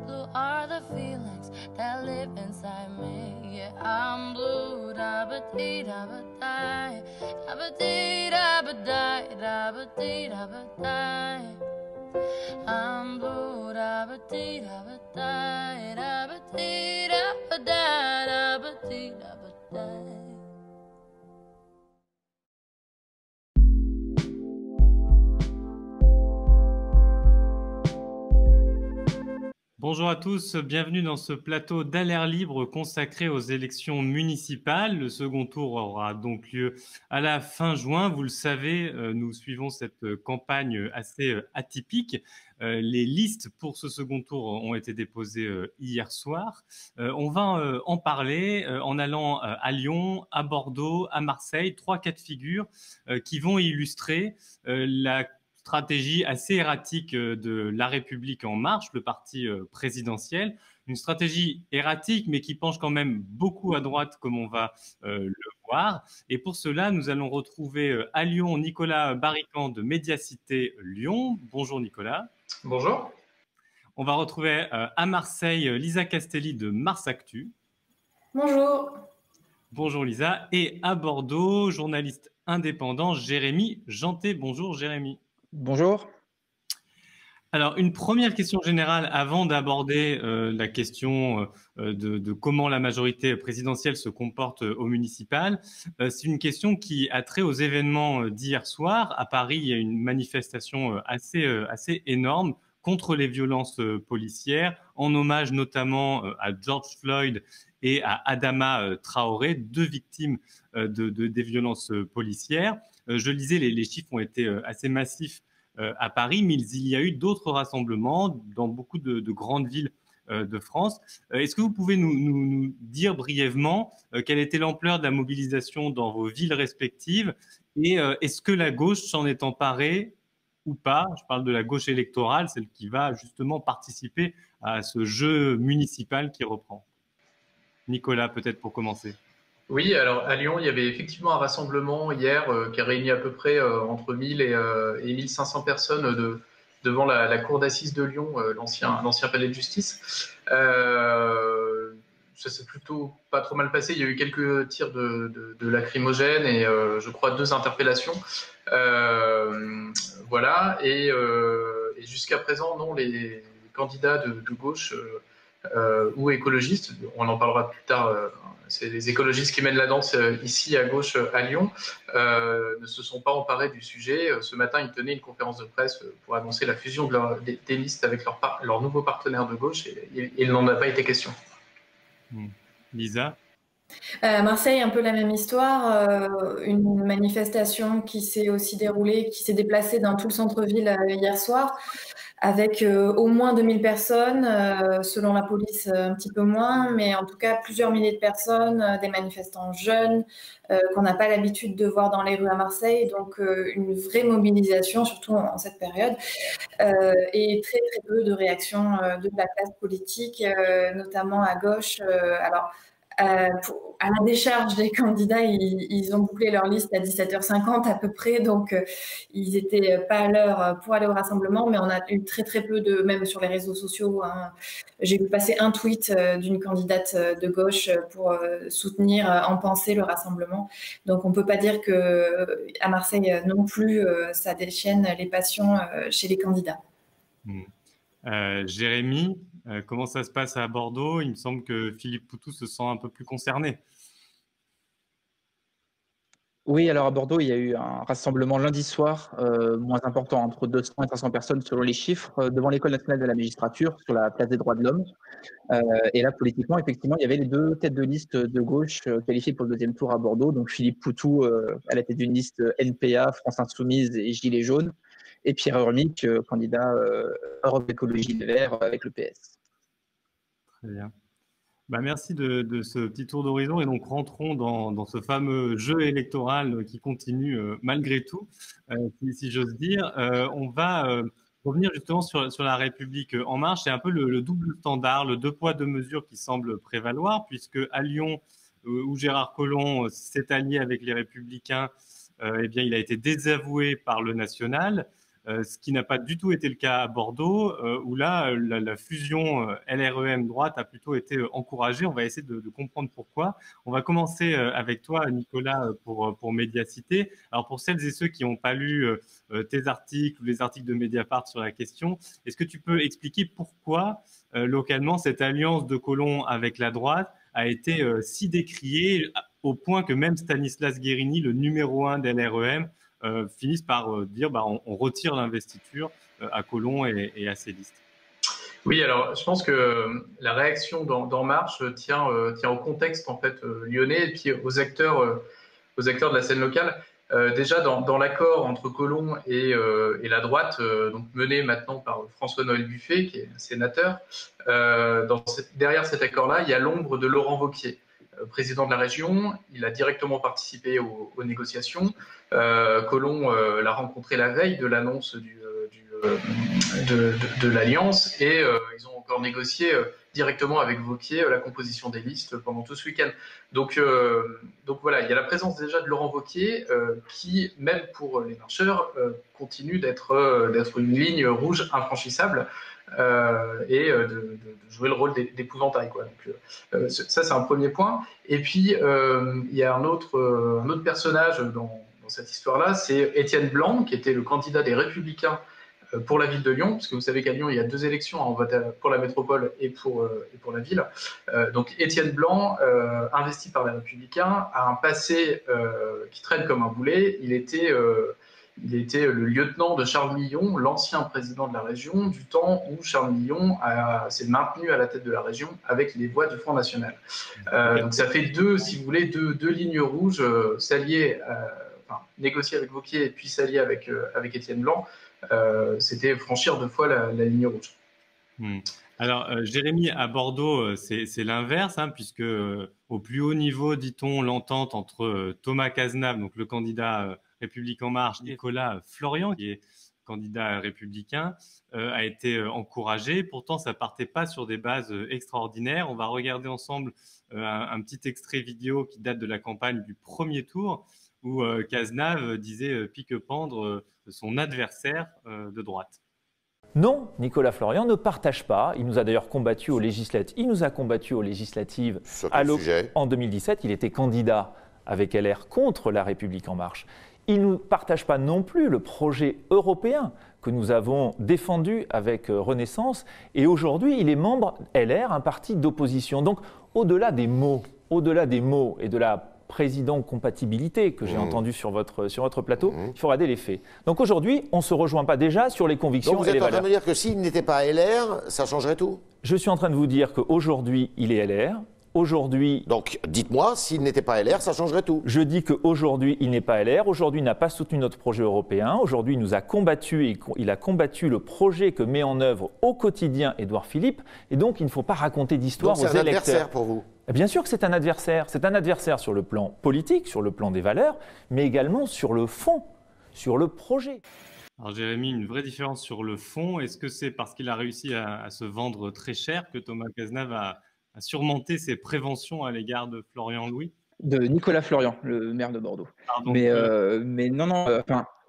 Blue are the feelings that live inside me. Yeah, I'm blue, da-ba-dee-da-ba-die, da-ba-dee-da-ba-die, da-ba-dee-da-ba-die. I'm blue, da-ba-dee-da-ba-die, da-ba-dee-da-ba-die, da-ba-dee-da-ba-die. Bonjour à tous, bienvenue dans ce plateau d'Alert Libre consacré aux élections municipales. Le second tour aura donc lieu à la fin juin. Vous le savez, nous suivons cette campagne assez atypique. Les listes pour ce second tour ont été déposées hier soir. On va en parler en allant à Lyon, à Bordeaux, à Marseille, 3 cas de figure qui vont illustrer la stratégie assez erratique de La République En Marche, le parti présidentiel. Une stratégie erratique, mais qui penche quand même beaucoup à droite, comme on va le voir. Et pour cela, nous allons retrouver à Lyon Nicolas Barrican de Médiacité Lyon. Bonjour Nicolas. Bonjour. On va retrouver à Marseille Lisa Castelli de Mars Actu. Bonjour. Bonjour Lisa. Et à Bordeaux, journaliste indépendant Jérémy Janté. Bonjour Jérémy. Bonjour. Alors, une première question générale avant d'aborder la question de comment la majorité présidentielle se comporte au municipal. C'est une question qui a trait aux événements d'hier soir. À Paris, il y a une manifestation assez énorme contre les violences policières, en hommage notamment à George Floyd et à Adama Traoré, 2 victimes des violences policières. Je lisais, les chiffres ont été assez massifs à Paris, mais il y a eu d'autres rassemblements dans beaucoup de grandes villes de France. Est-ce que vous pouvez nous dire brièvement quelle était l'ampleur de la mobilisation dans vos villes respectives et est-ce que la gauche s'en est emparée ou pas. Je parle de la gauche électorale, celle qui va justement participer à ce jeu municipal qui reprend. Nicolas, peut-être pour commencer. Oui, alors à Lyon, il y avait effectivement un rassemblement hier qui a réuni à peu près entre 1000 et 1500 personnes devant la cour d'assises de Lyon, l'ancien palais de justice. Ça s'est plutôt pas trop mal passé. Il y a eu quelques tirs de lacrymogènes et je crois 2 interpellations. Voilà. Et jusqu'à présent, non, les candidats de gauche ou écologistes, on en parlera plus tard. C'est les écologistes qui mènent la danse ici à gauche à Lyon, ne se sont pas emparés du sujet. Ce matin, ils tenaient une conférence de presse pour annoncer la fusion des listes avec leur nouveau partenaire de gauche et il n'en a pas été question. Lisa? Marseille, un peu la même histoire. Une manifestation qui s'est aussi déroulée, qui s'est déplacée dans tout le centre-ville hier soir, avec au moins 2000 personnes, selon la police un petit peu moins, mais en tout cas plusieurs milliers de personnes, des manifestants jeunes qu'on n'a pas l'habitude de voir dans les rues à Marseille, donc une vraie mobilisation, surtout en cette période, et très très peu de réactions de la classe politique, notamment à gauche. Alors, à la décharge des candidats, ils ont bouclé leur liste à 17h50 à peu près, donc ils n'étaient pas à l'heure pour aller au rassemblement, mais on a eu très très peu même sur les réseaux sociaux. Hein. J'ai vu passer un tweet d'une candidate de gauche pour soutenir en pensée le rassemblement. Donc on ne peut pas dire qu'à Marseille non plus, ça déchaîne les passions chez les candidats. Jérémy, comment ça se passe à Bordeaux? Il me semble que Philippe Poutou se sent un peu plus concerné. Oui, alors à Bordeaux, il y a eu un rassemblement lundi soir, moins important, entre 200 et 300 personnes selon les chiffres, devant l'École nationale de la magistrature, sur la place des droits de l'homme. Et là, politiquement, effectivement, il y avait les 2 têtes de liste de gauche qualifiées pour le 2e tour à Bordeaux. Donc Philippe Poutou à la tête d'une liste NPA, France Insoumise et Gilets jaunes, et Pierre Urmic, candidat Europe Écologie Les Verts avec le PS. Très bien. Merci de ce petit tour d'horizon et donc rentrons dans ce fameux jeu électoral qui continue malgré tout, si j'ose dire. On va revenir justement sur la République en marche. C'est un peu le double standard, le 2 poids 2 mesures qui semble prévaloir, puisque à Lyon, où Gérard Collomb s'est allié avec les Républicains, eh bien, il a été désavoué par le national. Ce qui n'a pas du tout été le cas à Bordeaux, où là, la fusion LREM droite a plutôt été encouragée. On va essayer de comprendre pourquoi. On va commencer avec toi, Nicolas, pour Médiacité. Alors, pour celles et ceux qui n'ont pas lu tes articles ou les articles de Mediapart sur la question, est-ce que tu peux expliquer pourquoi, localement, cette alliance de Collomb avec la droite a été si décriée, au point que même Stanislas Guerini, le numéro 1 de LREM, finissent par dire on retire l'investiture à Collomb et à ses listes. Oui, alors je pense que la réaction d'En Marche tient au contexte en fait lyonnais et puis aux acteurs de la scène locale. Déjà dans l'accord entre Collomb et la droite, donc mené maintenant par François-Noël Buffet, qui est sénateur, derrière cet accord-là, il y a l'ombre de Laurent Wauquiez, président de la région. Il a directement participé aux négociations. Collomb l'a rencontré la veille de l'annonce de l'alliance et ils ont encore négocié directement avec Wauquiez la composition des listes pendant tout ce week-end. Donc voilà, il y a la présence déjà de Laurent Wauquiez qui, même pour les marcheurs, continue d'être une ligne rouge infranchissable. Et de jouer le rôle d'épouvantail, quoi. Donc, ça, c'est un premier point. Et puis, il y a un autre personnage dans cette histoire-là, c'est Étienne Blanc, qui était le candidat des Républicains pour la ville de Lyon, parce que vous savez qu'à Lyon, il y a 2 élections, on vote pour la métropole et pour la ville. Donc, Étienne Blanc, investi par les Républicains, a un passé qui traîne comme un boulet. Il était le lieutenant de Charles Millon, l'ancien président de la région, du temps où Charles Millon s'est maintenu à la tête de la région avec les voix du Front National. Donc ça fait deux lignes rouges, négocier avec Wauquiez et puis s'allier avec Étienne Blanc. C'était franchir 2 fois la ligne rouge. Alors, Jérémy, à Bordeaux, c'est l'inverse, hein, puisque au plus haut niveau, dit-on, l'entente entre Thomas Cazenave, donc le candidat République En Marche, Nicolas Florian, qui est candidat républicain, a été encouragé. Pourtant, ça partait pas sur des bases extraordinaires. On va regarder ensemble un petit extrait vidéo qui date de la campagne du premier tour, où Cazenave disait pique-pendre son adversaire de droite. Non, Nicolas Florian ne partage pas. Il nous a d'ailleurs combattu aux législatives. Il nous a combattu aux législatives en 2017. Il était candidat avec LR contre La République En Marche. Il ne partage pas non plus le projet européen que nous avons défendu avec Renaissance. Et aujourd'hui, il est membre LR, un parti d'opposition. Donc, au-delà des mots et de la président-compatibilité que j'ai entendu sur votre plateau, il faut regarder les faits. Donc aujourd'hui, on ne se rejoint pas déjà sur les convictions et les valeurs. Donc vous êtes en train de me dire que s'il n'était pas LR, ça changerait tout? Je suis en train de vous dire qu'aujourd'hui, il est LR. Aujourd'hui, donc dites-moi, s'il n'était pas LR, ça changerait tout. Je dis qu'aujourd'hui, il n'est pas LR. Aujourd'hui, il n'a pas soutenu notre projet européen. Aujourd'hui, il nous a combattu et il a combattu le projet que met en œuvre au quotidien Édouard Philippe. Et donc, il ne faut pas raconter d'histoire aux électeurs. C'est un adversaire pour vous? Bien sûr que c'est un adversaire. C'est un adversaire sur le plan politique, sur le plan des valeurs, mais également sur le fond, sur le projet. Alors Jérémy, une vraie différence sur le fond. Est-ce que c'est parce qu'il a réussi à se vendre très cher que Thomas Cazenave a surmonté ses préventions à l'égard de Florian Louis? De Nicolas Florian, le maire de Bordeaux. Pardon, mais non,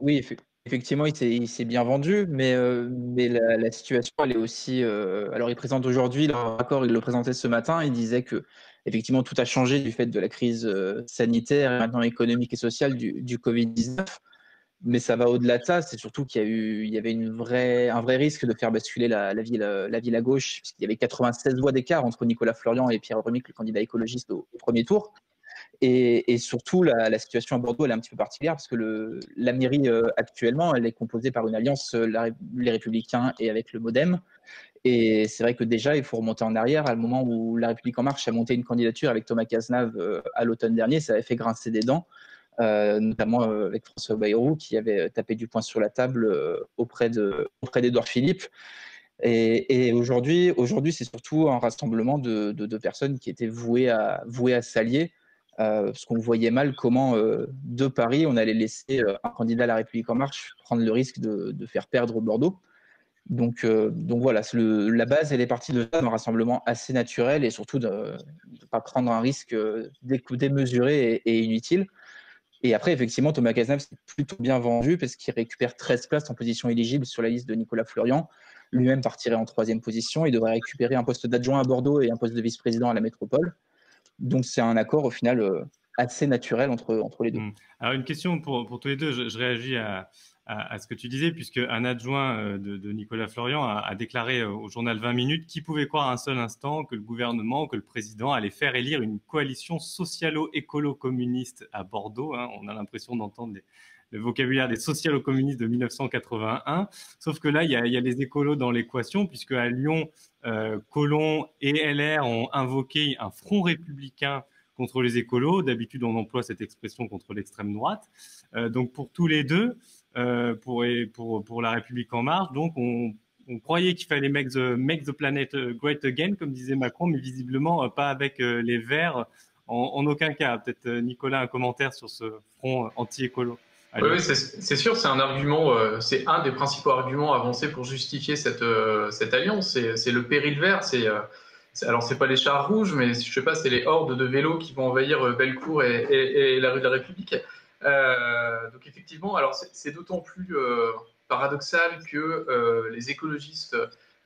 oui, effectivement, il s'est bien vendu, mais la situation, elle est aussi... alors, il présente aujourd'hui, le rapport, il le présentait ce matin, il disait que effectivement, tout a changé du fait de la crise sanitaire et maintenant économique et sociale du Covid-19. Mais ça va au-delà de ça, c'est surtout qu'il y avait un vrai risque de faire basculer la ville à gauche, puisqu'il y avait 96 voix d'écart entre Nicolas Florian et Pierre Remic, le candidat écologiste au premier tour. Et surtout, la situation à Bordeaux, elle est un petit peu particulière, parce que la mairie, actuellement, elle est composée par une alliance, les Républicains et avec le MoDem. Et c'est vrai que déjà, il faut remonter en arrière. À le moment où La République En Marche a monté une candidature avec Thomas Cazenave à l'automne dernier, ça avait fait grincer des dents, notamment avec François Bayrou, qui avait tapé du poing sur la table auprès d'Édouard Philippe. Et aujourd'hui, c'est surtout un rassemblement de personnes qui étaient vouées à s'allier, parce qu'on voyait mal comment, de Paris, on allait laisser un candidat à La République En Marche prendre le risque de faire perdre Bordeaux. Donc voilà, la base, elle est partie de ça, d'un rassemblement assez naturel et surtout de ne pas prendre un risque démesuré et inutile. Et après, effectivement, Thomas Cazenave s'est plutôt bien vendu parce qu'il récupère 13 places en position éligible sur la liste de Nicolas Florian. Lui-même partirait en 3e position. Il devrait récupérer un poste d'adjoint à Bordeaux et un poste de vice-président à la métropole. Donc c'est un accord au final assez naturel entre les deux. Alors une question pour tous les deux, je réagis à ce que tu disais, puisque un adjoint de Nicolas Florian a déclaré au journal 20 minutes qu'il pouvait croire un seul instant que le gouvernement, que le président allait faire élire une coalition socialo-écolo-communiste à Bordeaux. On a l'impression d'entendre le vocabulaire des socialo-communistes de 1981, sauf que là, il y a les écolos dans l'équation, puisque à Lyon, Collomb et LR ont invoqué un front républicain contre les écolos. D'habitude, on emploie cette expression contre l'extrême droite. Donc pour tous les deux, pour La République En Marche, donc on croyait qu'il fallait make the planet great again, comme disait Macron, mais visiblement pas avec les Verts en aucun cas. Peut-être Nicolas, un commentaire sur ce front anti-écolo. Oui, c'est sûr, c'est un argument, c'est un des principaux arguments avancés pour justifier cette alliance. C'est le péril vert. Alors c'est pas les chars rouges, mais je sais pas, c'est les hordes de vélos qui vont envahir Bellecour et la rue de la République. Donc effectivement, alors c'est d'autant plus paradoxal que les écologistes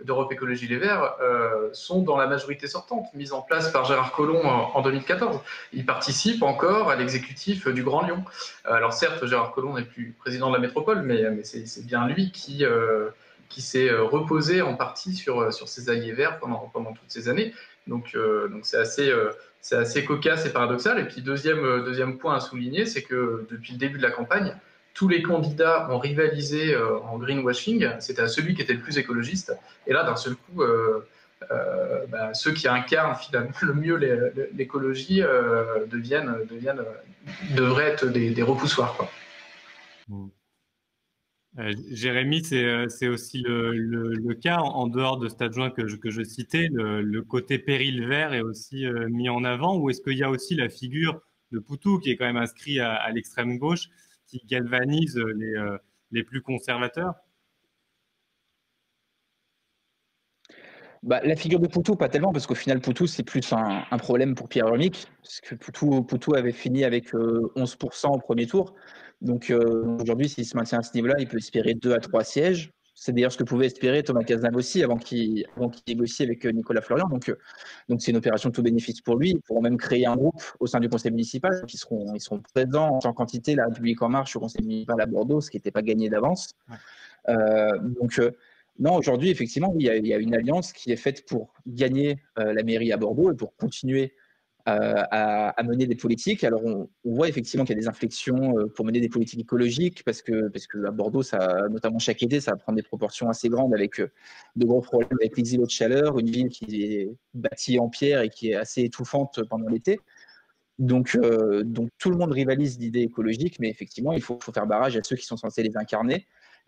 d'Europe Écologie Les Verts sont dans la majorité sortante, mise en place par Gérard Collomb en 2014. Ils participent encore à l'exécutif du Grand Lyon. Alors certes, Gérard Collomb n'est plus président de la métropole, mais c'est bien lui qui s'est reposé en partie sur ses alliés verts pendant toutes ces années. Donc c'est assez cocasse et paradoxal. Et puis deuxième point à souligner, c'est que depuis le début de la campagne, tous les candidats ont rivalisé en greenwashing. C'était à celui qui était le plus écologiste. Et là, d'un seul coup, ceux qui incarnent finalement le mieux l'écologie devraient être des repoussoirs, quoi. Jérémy, c'est aussi le cas, en dehors de cet adjoint que je citais, le côté péril vert est aussi mis en avant, ou est-ce qu'il y a aussi la figure de Poutou, qui est quand même inscrit à l'extrême gauche, qui galvanise les plus conservateurs? La figure de Poutou, pas tellement, parce qu'au final, Poutou, c'est plus un problème pour Pierre Urmic, parce que Poutou avait fini avec 11% au premier tour. Donc aujourd'hui, s'il se maintient à ce niveau-là, il peut espérer 2 à 3 sièges. C'est d'ailleurs ce que pouvait espérer Thomas Cazenave aussi avant qu'il négocie avec Nicolas Florian. Donc c'est une opération de tout bénéfice pour lui. Ils pourront même créer un groupe au sein du conseil municipal. Ils seront présents en quantité, La République En Marche, au conseil municipal à Bordeaux, ce qui n'était pas gagné d'avance. Ouais. Non, aujourd'hui, effectivement, il y a une alliance qui est faite pour gagner la mairie à Bordeaux et pour continuer à mener des politiques. Alors, on voit effectivement qu'il y a des inflexions pour mener des politiques écologiques parce que à Bordeaux, notamment chaque été, ça va prendre des proportions assez grandes avec de gros problèmes avec les îlots de chaleur, une ville qui est bâtie en pierre et qui est assez étouffante pendant l'été. Donc, tout le monde rivalise d'idées écologiques, mais effectivement, il faut faire barrage à ceux qui sont censés les incarner.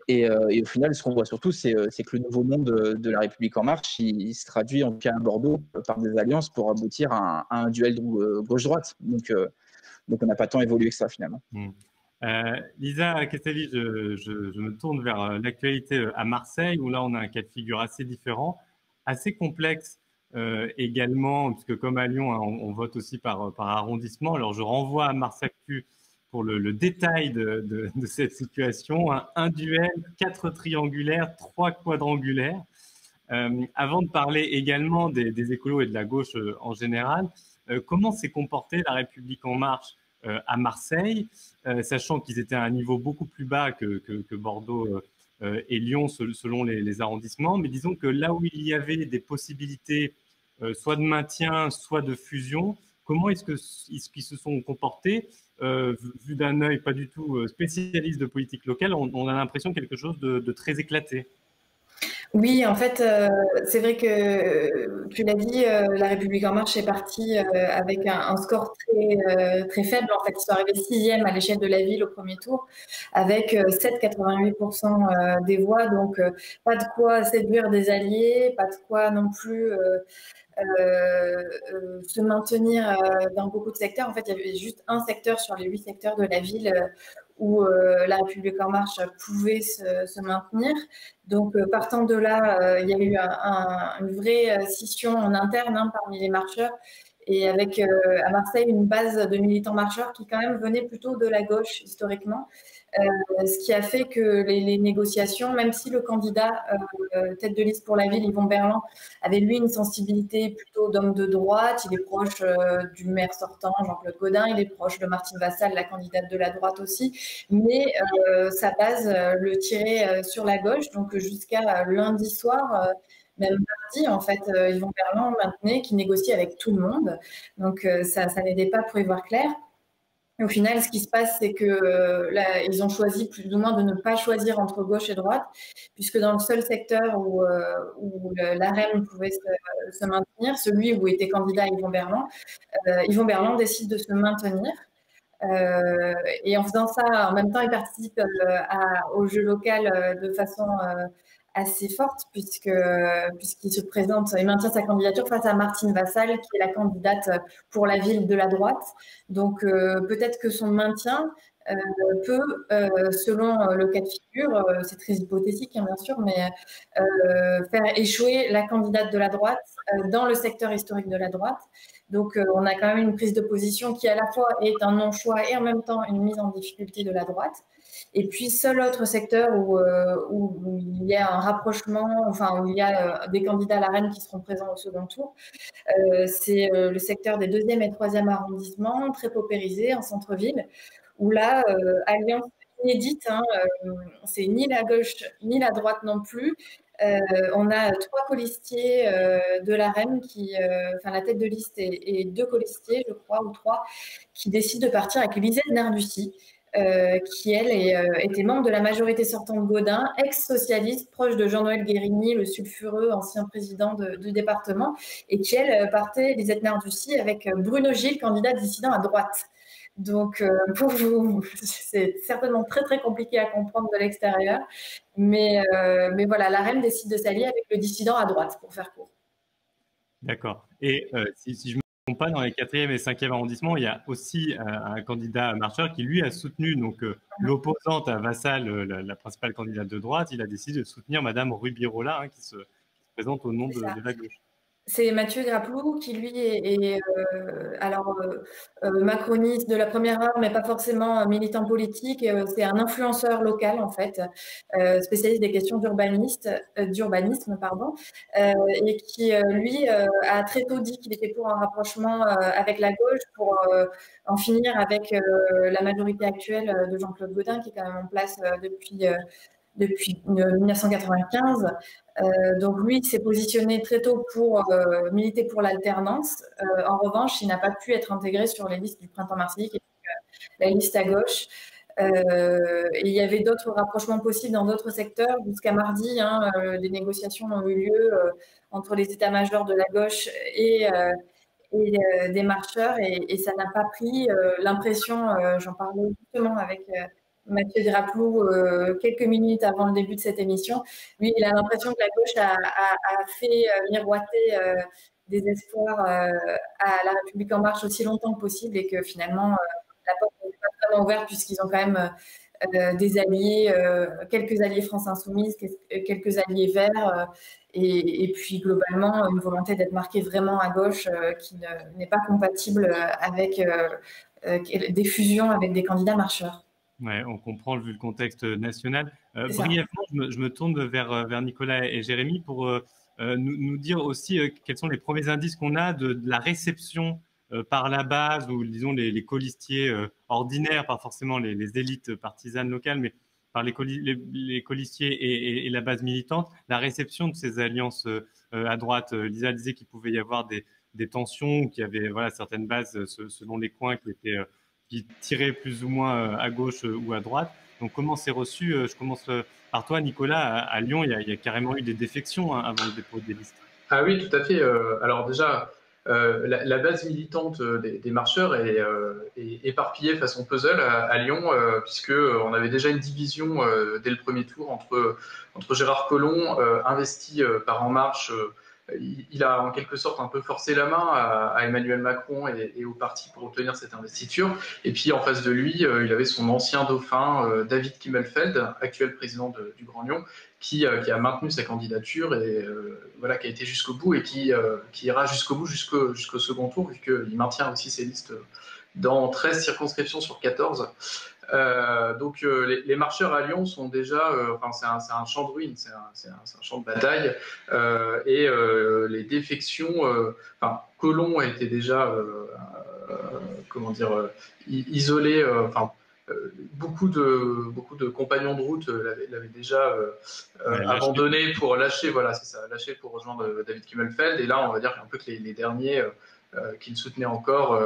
Et au final, ce qu'on voit surtout, c'est que le nouveau monde de La République En Marche, il se traduit en tout cas à Bordeaux par des alliances pour aboutir à un duel gauche-droite. Donc, on n'a pas tant évolué que ça finalement. Lisa Castelli, je me tourne vers l'actualité à Marseille, où là, on a un cas de figure assez différent, assez complexe également, puisque comme à Lyon, hein, on vote aussi par arrondissement. Alors, je renvoie à Marsactu pour le détail de cette situation. Un duel, 4 triangulaires, 3 quadrangulaires. Avant de parler également des écolos et de la gauche en général, comment s'est comportée La République En Marche à Marseille, sachant qu'ils étaient à un niveau beaucoup plus bas que Bordeaux et Lyon selon les arrondissements. Mais disons que là où il y avait des possibilités soit de maintien, soit de fusion, comment est-ce qu'ils se sont comportés vu d'un œil pas du tout spécialiste de politique locale, on a l'impression quelque chose de très éclaté. Oui, en fait, c'est vrai que tu l'as dit, La République En Marche est partie avec un score très faible. En fait, ils sont arrivés 6e à l'échelle de la ville au premier tour, avec 7,88% des voix. Donc, pas de quoi séduire des alliés, pas de quoi non plus se maintenir dans beaucoup de secteurs. En fait, il y avait juste un secteur sur les 8 secteurs de la ville où La République En Marche pouvait se maintenir. Donc, partant de là, il y a eu une vraie scission en interne parmi les marcheurs, et avec à Marseille une base de militants marcheurs qui quand même venaient plutôt de la gauche historiquement. Ce qui a fait que les négociations, même si le candidat tête de liste pour la ville, Yvon Berland, avait lui une sensibilité plutôt d'homme de droite, il est proche du maire sortant, Jean-Claude Gaudin, il est proche de Martine Vassal, la candidate de la droite aussi, mais sa base le tirait sur la gauche, donc jusqu'à lundi soir, même mardi, en fait, Yvon Berland maintenait qu'il négociait avec tout le monde, donc ça n'aidait pas pour y voir clair. Au final, ce qui se passe, c'est que là, ils ont choisi plus ou moins de ne pas choisir entre gauche et droite, puisque dans le seul secteur où l'AREM pouvait se maintenir, celui où était candidat Yvon Berland décide de se maintenir. Et en faisant ça, en même temps, il participe au jeu local de façon assez forte, puisqu'il se présente et maintient sa candidature face à Martine Vassal, qui est la candidate pour la ville de la droite. Donc peut-être que son maintien peut, selon le cas de figure, c'est très hypothétique bien sûr, mais faire échouer la candidate de la droite dans le secteur historique de la droite. Donc on a quand même une prise de position qui à la fois est un non-choix et en même temps une mise en difficulté de la droite. Et puis, seul autre secteur où il y a un rapprochement, enfin, où il y a des candidats à la reine qui seront présents au second tour, c'est le secteur des 2e et 3e arrondissements, très paupérisés, en centre-ville, où là, alliance inédite, c'est ni la gauche ni la droite non plus. On a 3 colistiers de la reine, enfin la tête de liste et 2 colistiers, je crois, ou 3, qui décident de partir avec Lisette Nardussi, qui, elle, était membre de la majorité sortante Gaudin, ex-socialiste, proche de Jean-Noël Guérini, le sulfureux ancien président du département, et qui, elle, partait, Lisette Nardussi, avec Bruno Gilles, candidat dissident à droite. Donc, pour vous, c'est certainement très, très compliqué à comprendre de l'extérieur, mais voilà, la reine décide de s'allier avec le dissident à droite, pour faire court. D'accord. Et si je me trompe pas, dans les 4e et 5e arrondissements, il y a aussi un candidat marcheur qui, lui, a soutenu l'opposante à Vassal, la principale candidate de droite. Il a décidé de soutenir Madame Rubirola, qui se présente au nom de la gauche. C'est Mathieu Graplou qui, lui, est macroniste de la première heure, mais pas forcément militant politique. C'est un influenceur local, en fait, spécialiste des questions d'urbanisme, et qui, lui, a très tôt dit qu'il était pour un rapprochement avec la gauche pour en finir avec la majorité actuelle de Jean-Claude Gaudin, qui est quand même en place depuis 1995. Donc lui, il s'est positionné très tôt pour militer pour l'alternance. En revanche, il n'a pas pu être intégré sur les listes du Printemps marseillais, qui est la liste à gauche. Et il y avait d'autres rapprochements possibles dans d'autres secteurs. Jusqu'à mardi, des négociations ont eu lieu entre les états-majors de la gauche et des marcheurs, et ça n'a pas pris l'impression, j'en parlais justement avec Mathieu Graplou quelques minutes avant le début de cette émission. Lui, il a l'impression que la gauche a fait miroiter des espoirs à la République en marche aussi longtemps que possible, et que finalement la porte n'est pas vraiment ouverte, puisqu'ils ont quand même des alliés, quelques alliés France Insoumise, quelques alliés Verts, et puis globalement une volonté d'être marqué vraiment à gauche qui n'est pas compatible avec des fusions avec des candidats marcheurs. Ouais, on comprend vu le contexte national. Brièvement, je me tourne vers Nicolas et Jérémy pour nous dire aussi quels sont les premiers indices qu'on a de la réception par la base, ou disons les colistiers ordinaires, pas forcément les élites partisanes locales, mais par les colistiers et la base militante, la réception de ces alliances à droite. Lisa disait qu'il pouvait y avoir des tensions, qu'il y avait certaines bases selon les coins qui tiraient plus ou moins à gauche ou à droite. Donc comment c'est reçu? Je commence par toi, Nicolas. À Lyon, il y a carrément eu des défections avant le dépôt des listes. Ah oui, tout à fait. Alors déjà, la base militante des marcheurs est éparpillée façon puzzle à Lyon, puisqu'on avait déjà une division dès le premier tour entre Gérard Collomb, investi par En Marche. Il a en quelque sorte un peu forcé la main à Emmanuel Macron et au parti pour obtenir cette investiture. Et puis en face de lui, il avait son ancien dauphin, David Kimmelfeld, actuel président du Grand Lyon, qui a maintenu sa candidature et qui a été jusqu'au bout, et qui ira jusqu'au bout, jusqu'au second tour, vu qu'il maintient aussi ses listes dans 13 circonscriptions sur 14. Donc les marcheurs à Lyon sont déjà, c'est un champ de ruines, c'est un champ de bataille, et les défections, Collomb était déjà, isolé, beaucoup de compagnons de route l'avaient déjà abandonné pour lâcher pour rejoindre David Kimmelfeld, et là on va dire un peu que les derniers qui le soutenaient encore,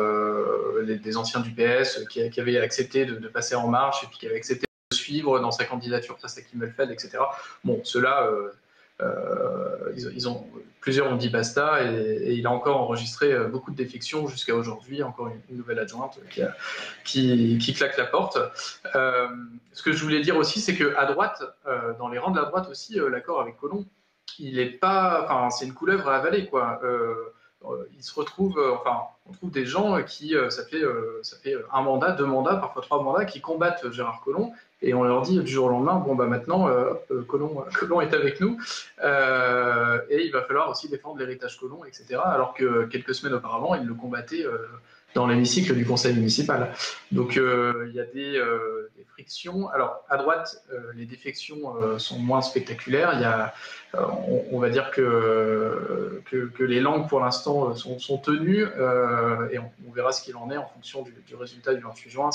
des anciens du PS qui avaient accepté de passer En Marche, et puis qui avaient accepté de suivre dans sa candidature face à Kimmelfeld, etc. Bon, ceux-là, plusieurs ont dit basta, et il a encore enregistré beaucoup de défections jusqu'à aujourd'hui, encore une nouvelle adjointe qui claque la porte. Ce que je voulais dire aussi, c'est qu'à droite, dans les rangs de la droite aussi, l'accord avec Collomb, il n'est pas, c'est une couleuvre à avaler, quoi. Il se retrouve, on trouve des gens qui, ça fait un mandat, 2 mandats, parfois 3 mandats, qui combattent Gérard Collomb, et on leur dit du jour au lendemain, maintenant, Collomb est avec nous, et il va falloir aussi défendre l'héritage Collomb, etc. Alors que quelques semaines auparavant, il le combattait dans l'hémicycle du conseil municipal. Donc il y a des frictions. Alors à droite, les défections sont moins spectaculaires. Il y a, on va dire que les langues pour l'instant sont tenues, et on verra ce qu'il en est en fonction du résultat du 28 juin,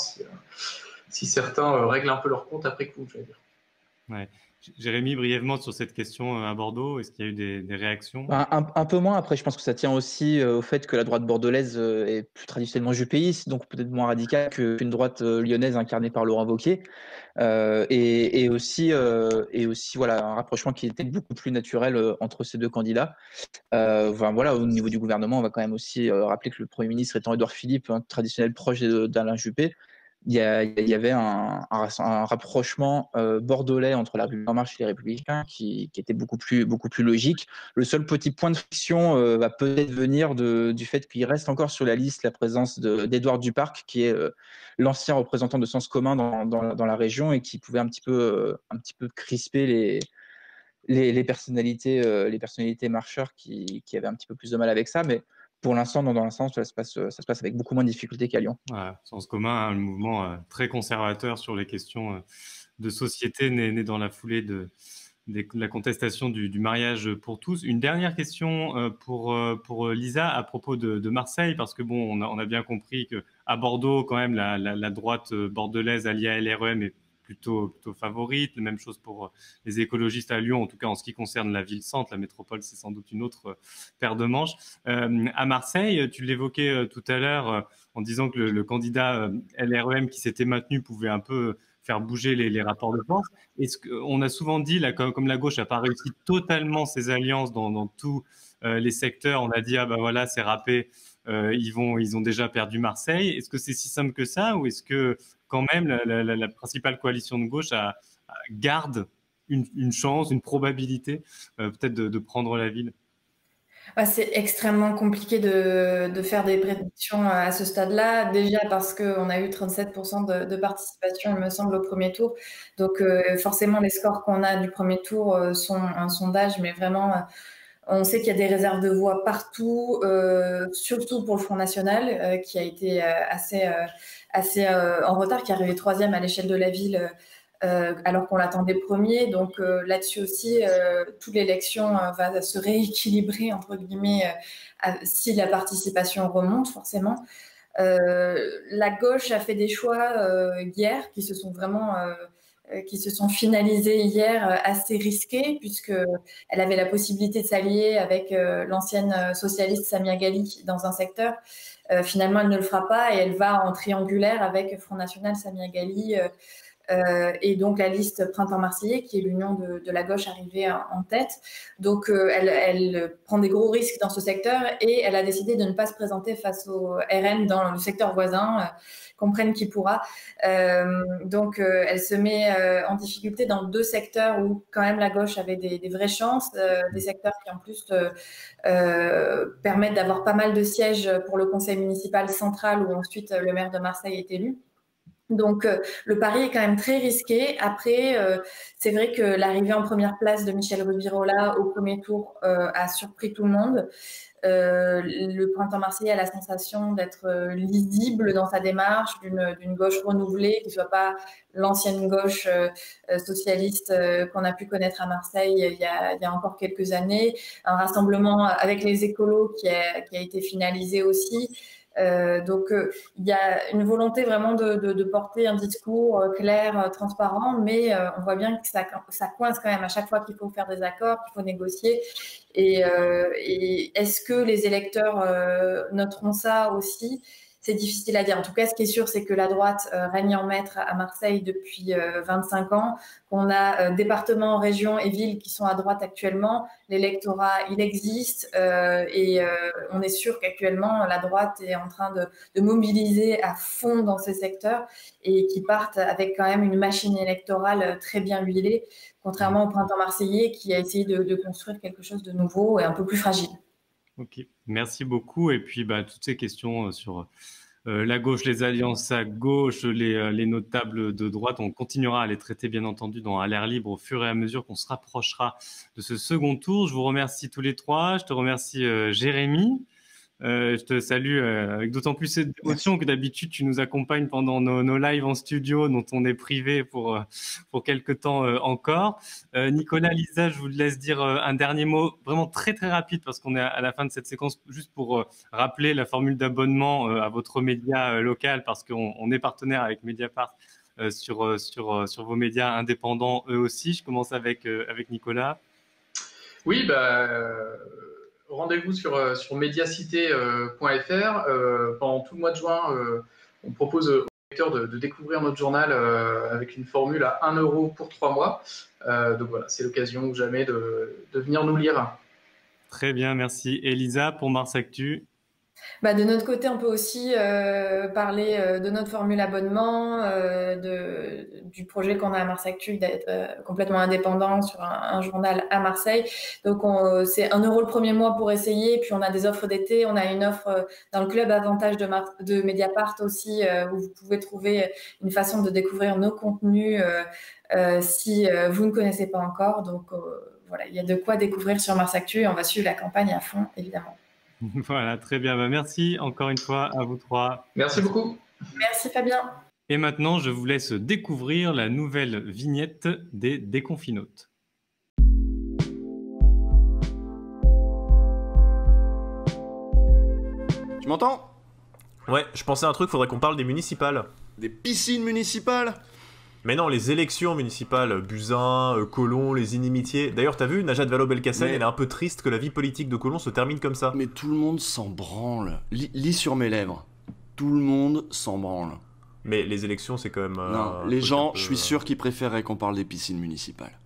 si certains règlent un peu leur compte après coup, je vais dire. Ouais. Jérémy, brièvement sur cette question à Bordeaux, est-ce qu'il y a eu des réactions? Un peu moins. Après, je pense que ça tient aussi au fait que la droite bordelaise est plus traditionnellement jupéiste, donc peut-être moins radicale qu'une droite lyonnaise incarnée par Laurent Wauquiez, et aussi un rapprochement qui était beaucoup plus naturel entre ces deux candidats. Au niveau du gouvernement, on va quand même aussi rappeler que le Premier ministre étant Édouard Philippe, un traditionnel proche d'Alain Juppé. Il y avait un rapprochement bordelais entre la République en marche et les Républicains qui était beaucoup plus logique. Le seul petit point de friction va peut-être venir du fait qu'il reste encore sur la liste la présence d'Édouard Duparc, qui est l'ancien représentant de Sens commun dans la région, et qui pouvait un petit peu crisper les personnalités marcheurs qui avaient un petit peu plus de mal avec ça, mais pour l'instant, dans l'ensemble, ça se passe avec beaucoup moins de difficultés qu'à Lyon. Voilà, sens commun, un mouvement très conservateur sur les questions de société né dans la foulée de la contestation du mariage pour tous. Une dernière question pour Lisa à propos de Marseille, parce que bon, on a bien compris qu'à Bordeaux, quand même, la droite bordelaise alliée à LREM est plutôt favorite. La même chose pour les écologistes à Lyon, en tout cas en ce qui concerne la ville-centre. La métropole, c'est sans doute une autre paire de manches. À Marseille, tu l'évoquais tout à l'heure en disant que le candidat LREM qui s'était maintenu pouvait un peu faire bouger les rapports de force. On a souvent dit, là, comme la gauche n'a pas réussi totalement ses alliances dans tous les secteurs, on a dit, ah ben voilà, c'est râpé, ils ont déjà perdu Marseille. Est-ce que c'est si simple que ça, ou est-ce que quand même la principale coalition de gauche garde une chance, une probabilité peut-être de prendre la ville? C'est extrêmement compliqué de faire des prédictions à ce stade-là, déjà parce qu'on a eu 37% de participation, il me semble, au premier tour. Donc forcément, les scores qu'on a du premier tour sont un sondage, mais vraiment, on sait qu'il y a des réserves de voix partout, surtout pour le Front National, qui a été assez en retard, qui est arrivé 3e à l'échelle de la ville, alors qu'on l'attendait premier. Donc là-dessus aussi, toute l'élection va se rééquilibrer, entre guillemets, si la participation remonte, forcément. La gauche a fait des choix hier qui se sont finalisés hier assez risqués, puisqu'elle avait la possibilité de s'allier avec l'ancienne socialiste Samia Ghali dans un secteur. Finalement, elle ne le fera pas et elle va en triangulaire avec Front National, Samia Ghali, et donc la liste Printemps Marseillais, qui est l'union de la gauche arrivée en tête. Donc elle prend des gros risques dans ce secteur et elle a décidé de ne pas se présenter face au RN dans le secteur voisin, comprenne qui pourra. Donc elle se met en difficulté dans 2 secteurs où quand même la gauche avait des vraies chances, des secteurs qui en plus permettent d'avoir pas mal de sièges pour le conseil municipal central, où ensuite le maire de Marseille est élu. Donc le pari est quand même très risqué. Après, c'est vrai que l'arrivée en première place de Michel Rubirola au premier tour a surpris tout le monde. Le Printemps Marseillais a la sensation d'être lisible dans sa démarche, d'une gauche renouvelée, qui ne soit pas l'ancienne gauche socialiste qu'on a pu connaître à Marseille il y a encore quelques années. Un rassemblement avec les écolos qui a été finalisé aussi. Donc il y a une volonté vraiment de porter un discours clair, transparent, mais on voit bien que ça coince quand même à chaque fois qu'il faut faire des accords, qu'il faut négocier. Et est-ce que les électeurs noteront ça aussi? C'est difficile à dire. En tout cas, ce qui est sûr, c'est que la droite règne en maître à Marseille depuis 25 ans, qu'on a départements, régions et villes qui sont à droite actuellement. L'électorat, il existe et on est sûr qu'actuellement, la droite est en train de mobiliser à fond dans ces secteurs et qui partent avec quand même une machine électorale très bien huilée, contrairement au Printemps Marseillais qui a essayé de construire quelque chose de nouveau et un peu plus fragile. Ok, merci beaucoup. Et puis, toutes ces questions sur la gauche, les alliances à gauche, les notables de droite, on continuera à les traiter, bien entendu, dans À l'air libre au fur et à mesure qu'on se rapprochera de ce second tour. Je vous remercie tous les trois. Je te remercie, Jérémy. Je te salue avec d'autant plus d'émotion que d'habitude tu nous accompagnes pendant nos lives en studio dont on est privé pour quelques temps encore. Nicolas, Lisa, je vous laisse dire un dernier mot vraiment très très rapide parce qu'on est à la fin de cette séquence, juste pour rappeler la formule d'abonnement à votre média local, parce qu'on est partenaire avec Mediapart sur vos médias indépendants eux aussi. Je commence avec Nicolas. Oui, rendez-vous sur mediacité.fr. Pendant tout le mois de juin, on propose aux lecteurs de découvrir notre journal avec une formule à 1 € pour 3 mois. Donc voilà, c'est l'occasion ou jamais de venir nous lire. Très bien, merci. Elisa, pour Mars Actu. De notre côté, on peut aussi parler de notre formule abonnement, du projet qu'on a à Marseille Actu d'être complètement indépendant sur un journal à Marseille. Donc, c'est 1 € le premier mois pour essayer. Puis, on a des offres d'été. On a une offre dans le club Avantage de Mediapart aussi, où vous pouvez trouver une façon de découvrir nos contenus si vous ne connaissez pas encore. Donc, voilà, il y a de quoi découvrir sur Marseille Actu et on va suivre la campagne à fond, évidemment. Voilà, très bien. Merci encore une fois à vous trois. Merci beaucoup. Merci Fabien. Et maintenant, je vous laisse découvrir la nouvelle vignette des Déconfinautes. Tu m'entends? Ouais, je pensais à un truc, faudrait qu'on parle des municipales. Des piscines municipales? Mais non, les élections municipales, Buzyn, Colomb, les inimitiés. D'ailleurs, t'as vu, Najat Vallaud-Belkacem, elle est un peu triste que la vie politique de Colomb se termine comme ça. Mais tout le monde s'en branle. Lis sur mes lèvres. Tout le monde s'en branle. Mais les élections, c'est quand même... non, les gens, je suis sûr qu'ils préféraient qu'on parle des piscines municipales.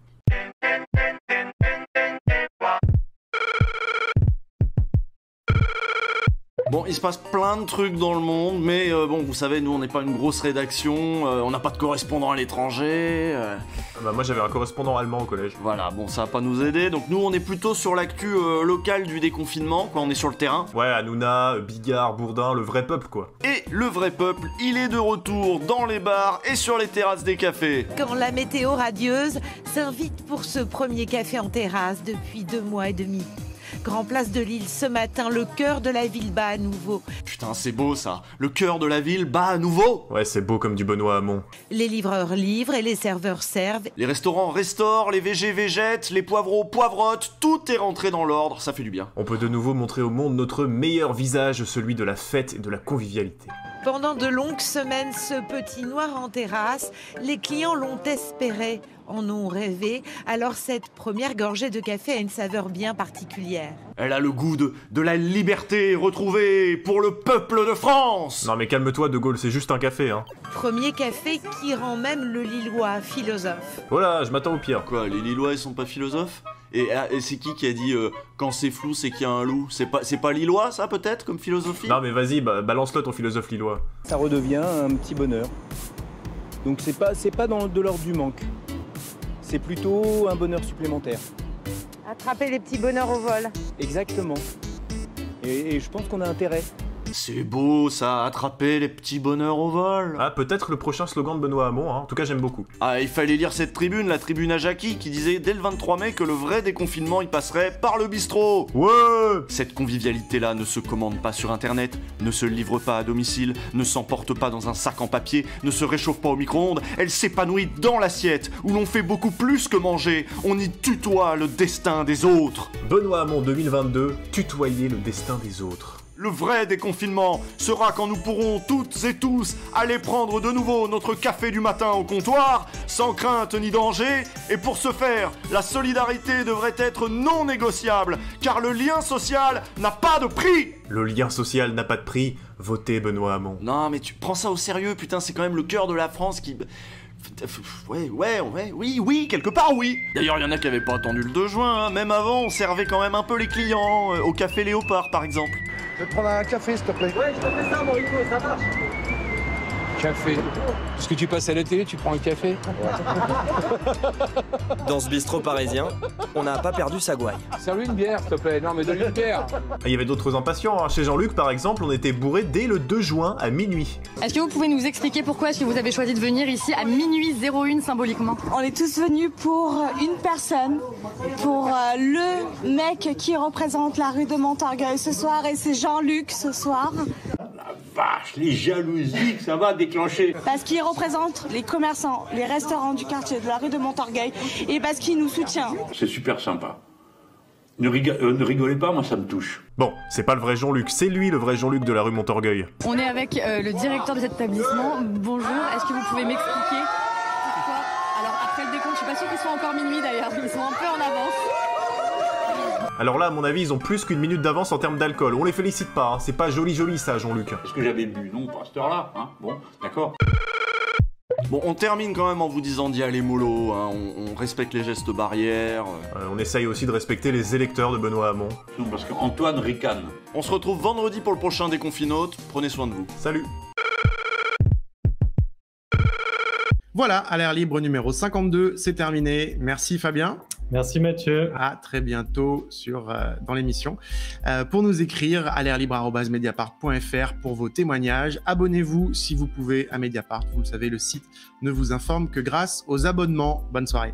Bon, il se passe plein de trucs dans le monde, mais bon, vous savez, nous on n'est pas une grosse rédaction, on n'a pas de correspondant à l'étranger. Moi j'avais un correspondant allemand au collège. Voilà, bon, ça va pas nous aider, donc nous on est plutôt sur l'actu locale du déconfinement, quand on est sur le terrain. Ouais, Hanouna, Bigard, Bourdin, le vrai peuple quoi. Et le vrai peuple, il est de retour dans les bars et sur les terrasses des cafés. Quand la météo radieuse s'invite pour ce premier café en terrasse depuis 2 mois et demi. Grand Place de Lille, ce matin, le cœur de la ville bat à nouveau. Putain, c'est beau ça. Le cœur de la ville bat à nouveau. Ouais, c'est beau comme du Benoît Hamon. Les livreurs livrent et les serveurs servent. Les restaurants restaurent, les VG végètent, les poivreaux poivrotent, tout est rentré dans l'ordre, ça fait du bien. On peut de nouveau montrer au monde notre meilleur visage, celui de la fête et de la convivialité. Pendant de longues semaines, ce petit noir en terrasse, les clients l'ont espéré, en ont rêvé, alors cette première gorgée de café a une saveur bien particulière. Elle a le goût de la liberté retrouvée pour le peuple de France. Non mais calme-toi De Gaulle, c'est juste un café hein. Premier café qui rend même le Lillois philosophe. Voilà, je m'attends au pire. Quoi, les Lillois ils sont pas philosophes? Et c'est qui a dit quand c'est flou c'est qu'il y a un loup? C'est pas lillois ça peut-être comme philosophie? Non mais vas-y, balance-le ton philosophe lillois. Ça redevient un petit bonheur. Donc c'est pas de l'ordre du manque. C'est plutôt un bonheur supplémentaire. Attraper les petits bonheurs au vol. Exactement. Et je pense qu'on a intérêt. C'est beau ça, attraper les petits bonheurs au vol. Ah, peut-être le prochain slogan de Benoît Hamon, hein. En tout cas j'aime beaucoup. Ah, il fallait lire cette tribune, la tribune à Jackie, qui disait dès le 23 mai que le vrai déconfinement il passerait par le bistrot. Ouais. Cette convivialité-là ne se commande pas sur internet, ne se livre pas à domicile, ne s'emporte pas dans un sac en papier, ne se réchauffe pas au micro-ondes, elle s'épanouit dans l'assiette, où l'on fait beaucoup plus que manger, on y tutoie le destin des autres. Benoît Hamon 2022, tutoyer le destin des autres. Le vrai déconfinement sera quand nous pourrons toutes et tous aller prendre de nouveau notre café du matin au comptoir, sans crainte ni danger, et pour ce faire, la solidarité devrait être non négociable, car le lien social n'a pas de prix. Le lien social n'a pas de prix, votez Benoît Hamon. Non mais tu prends ça au sérieux, putain, c'est quand même le cœur de la France qui... Oui, quelque part oui. D'ailleurs, il y en a qui avaient pas attendu le 2 juin, hein. Même avant, on servait quand même un peu les clients, au café Léopard par exemple. Je vais te prendre un café s'il te plaît. Ouais, je te fais ça, Mauricio, ça marche. Café. Parce que tu passes à la télé, tu prends un café. Dans ce bistrot parisien, on n'a pas perdu sa gouaille. Serve-lui une bière, s'il te plaît. Non, mais donne-lui une bière. Il y avait d'autres impatients, hein. Chez Jean-Luc par exemple, on était bourré dès le 2 juin à minuit. Est-ce que vous pouvez nous expliquer pourquoi est-ce que vous avez choisi de venir ici à minuit 01 symboliquement? On est tous venus pour une personne, pour le mec qui représente la rue de Montorgueil ce soir, et c'est Jean-Luc ce soir. Vache, les jalousies que ça va déclencher. Parce qu'il représente les commerçants, les restaurants du quartier de la rue de Montorgueil, et parce qu'il nous soutient. C'est super sympa. Ne rigolez pas, moi ça me touche. Bon, c'est pas le vrai Jean-Luc, c'est lui le vrai Jean-Luc de la rue Montorgueil. On est avec le directeur de cet établissement. Bonjour, est-ce que vous pouvez m'expliquer pourquoi? Alors après le décompte, je suis pas sûre qu'ils soient encore minuit d'ailleurs, ils sont un peu en avance. Alors là, à mon avis, ils ont plus qu'une minute d'avance en termes d'alcool. On les félicite pas, hein. C'est pas joli ça, Jean-Luc. Est-ce que j'avais bu? Non, pas à cette heure-là, hein. Bon, d'accord. Bon, on termine quand même en vous disant d'y aller mollo, hein. On respecte les gestes barrières. On essaye aussi de respecter les électeurs de Benoît Hamon. Non, parce qu'Antoine ricane. On se retrouve vendredi pour le prochain Déconfinote. Prenez soin de vous. Salut. Voilà, à l'air libre numéro 52, c'est terminé. Merci Fabien. Merci Mathieu. À très bientôt dans l'émission. Pour nous écrire, à l'airlibre@mediapart.fr pour vos témoignages. Abonnez-vous si vous pouvez à Mediapart. Vous le savez, le site ne vous informe que grâce aux abonnements. Bonne soirée.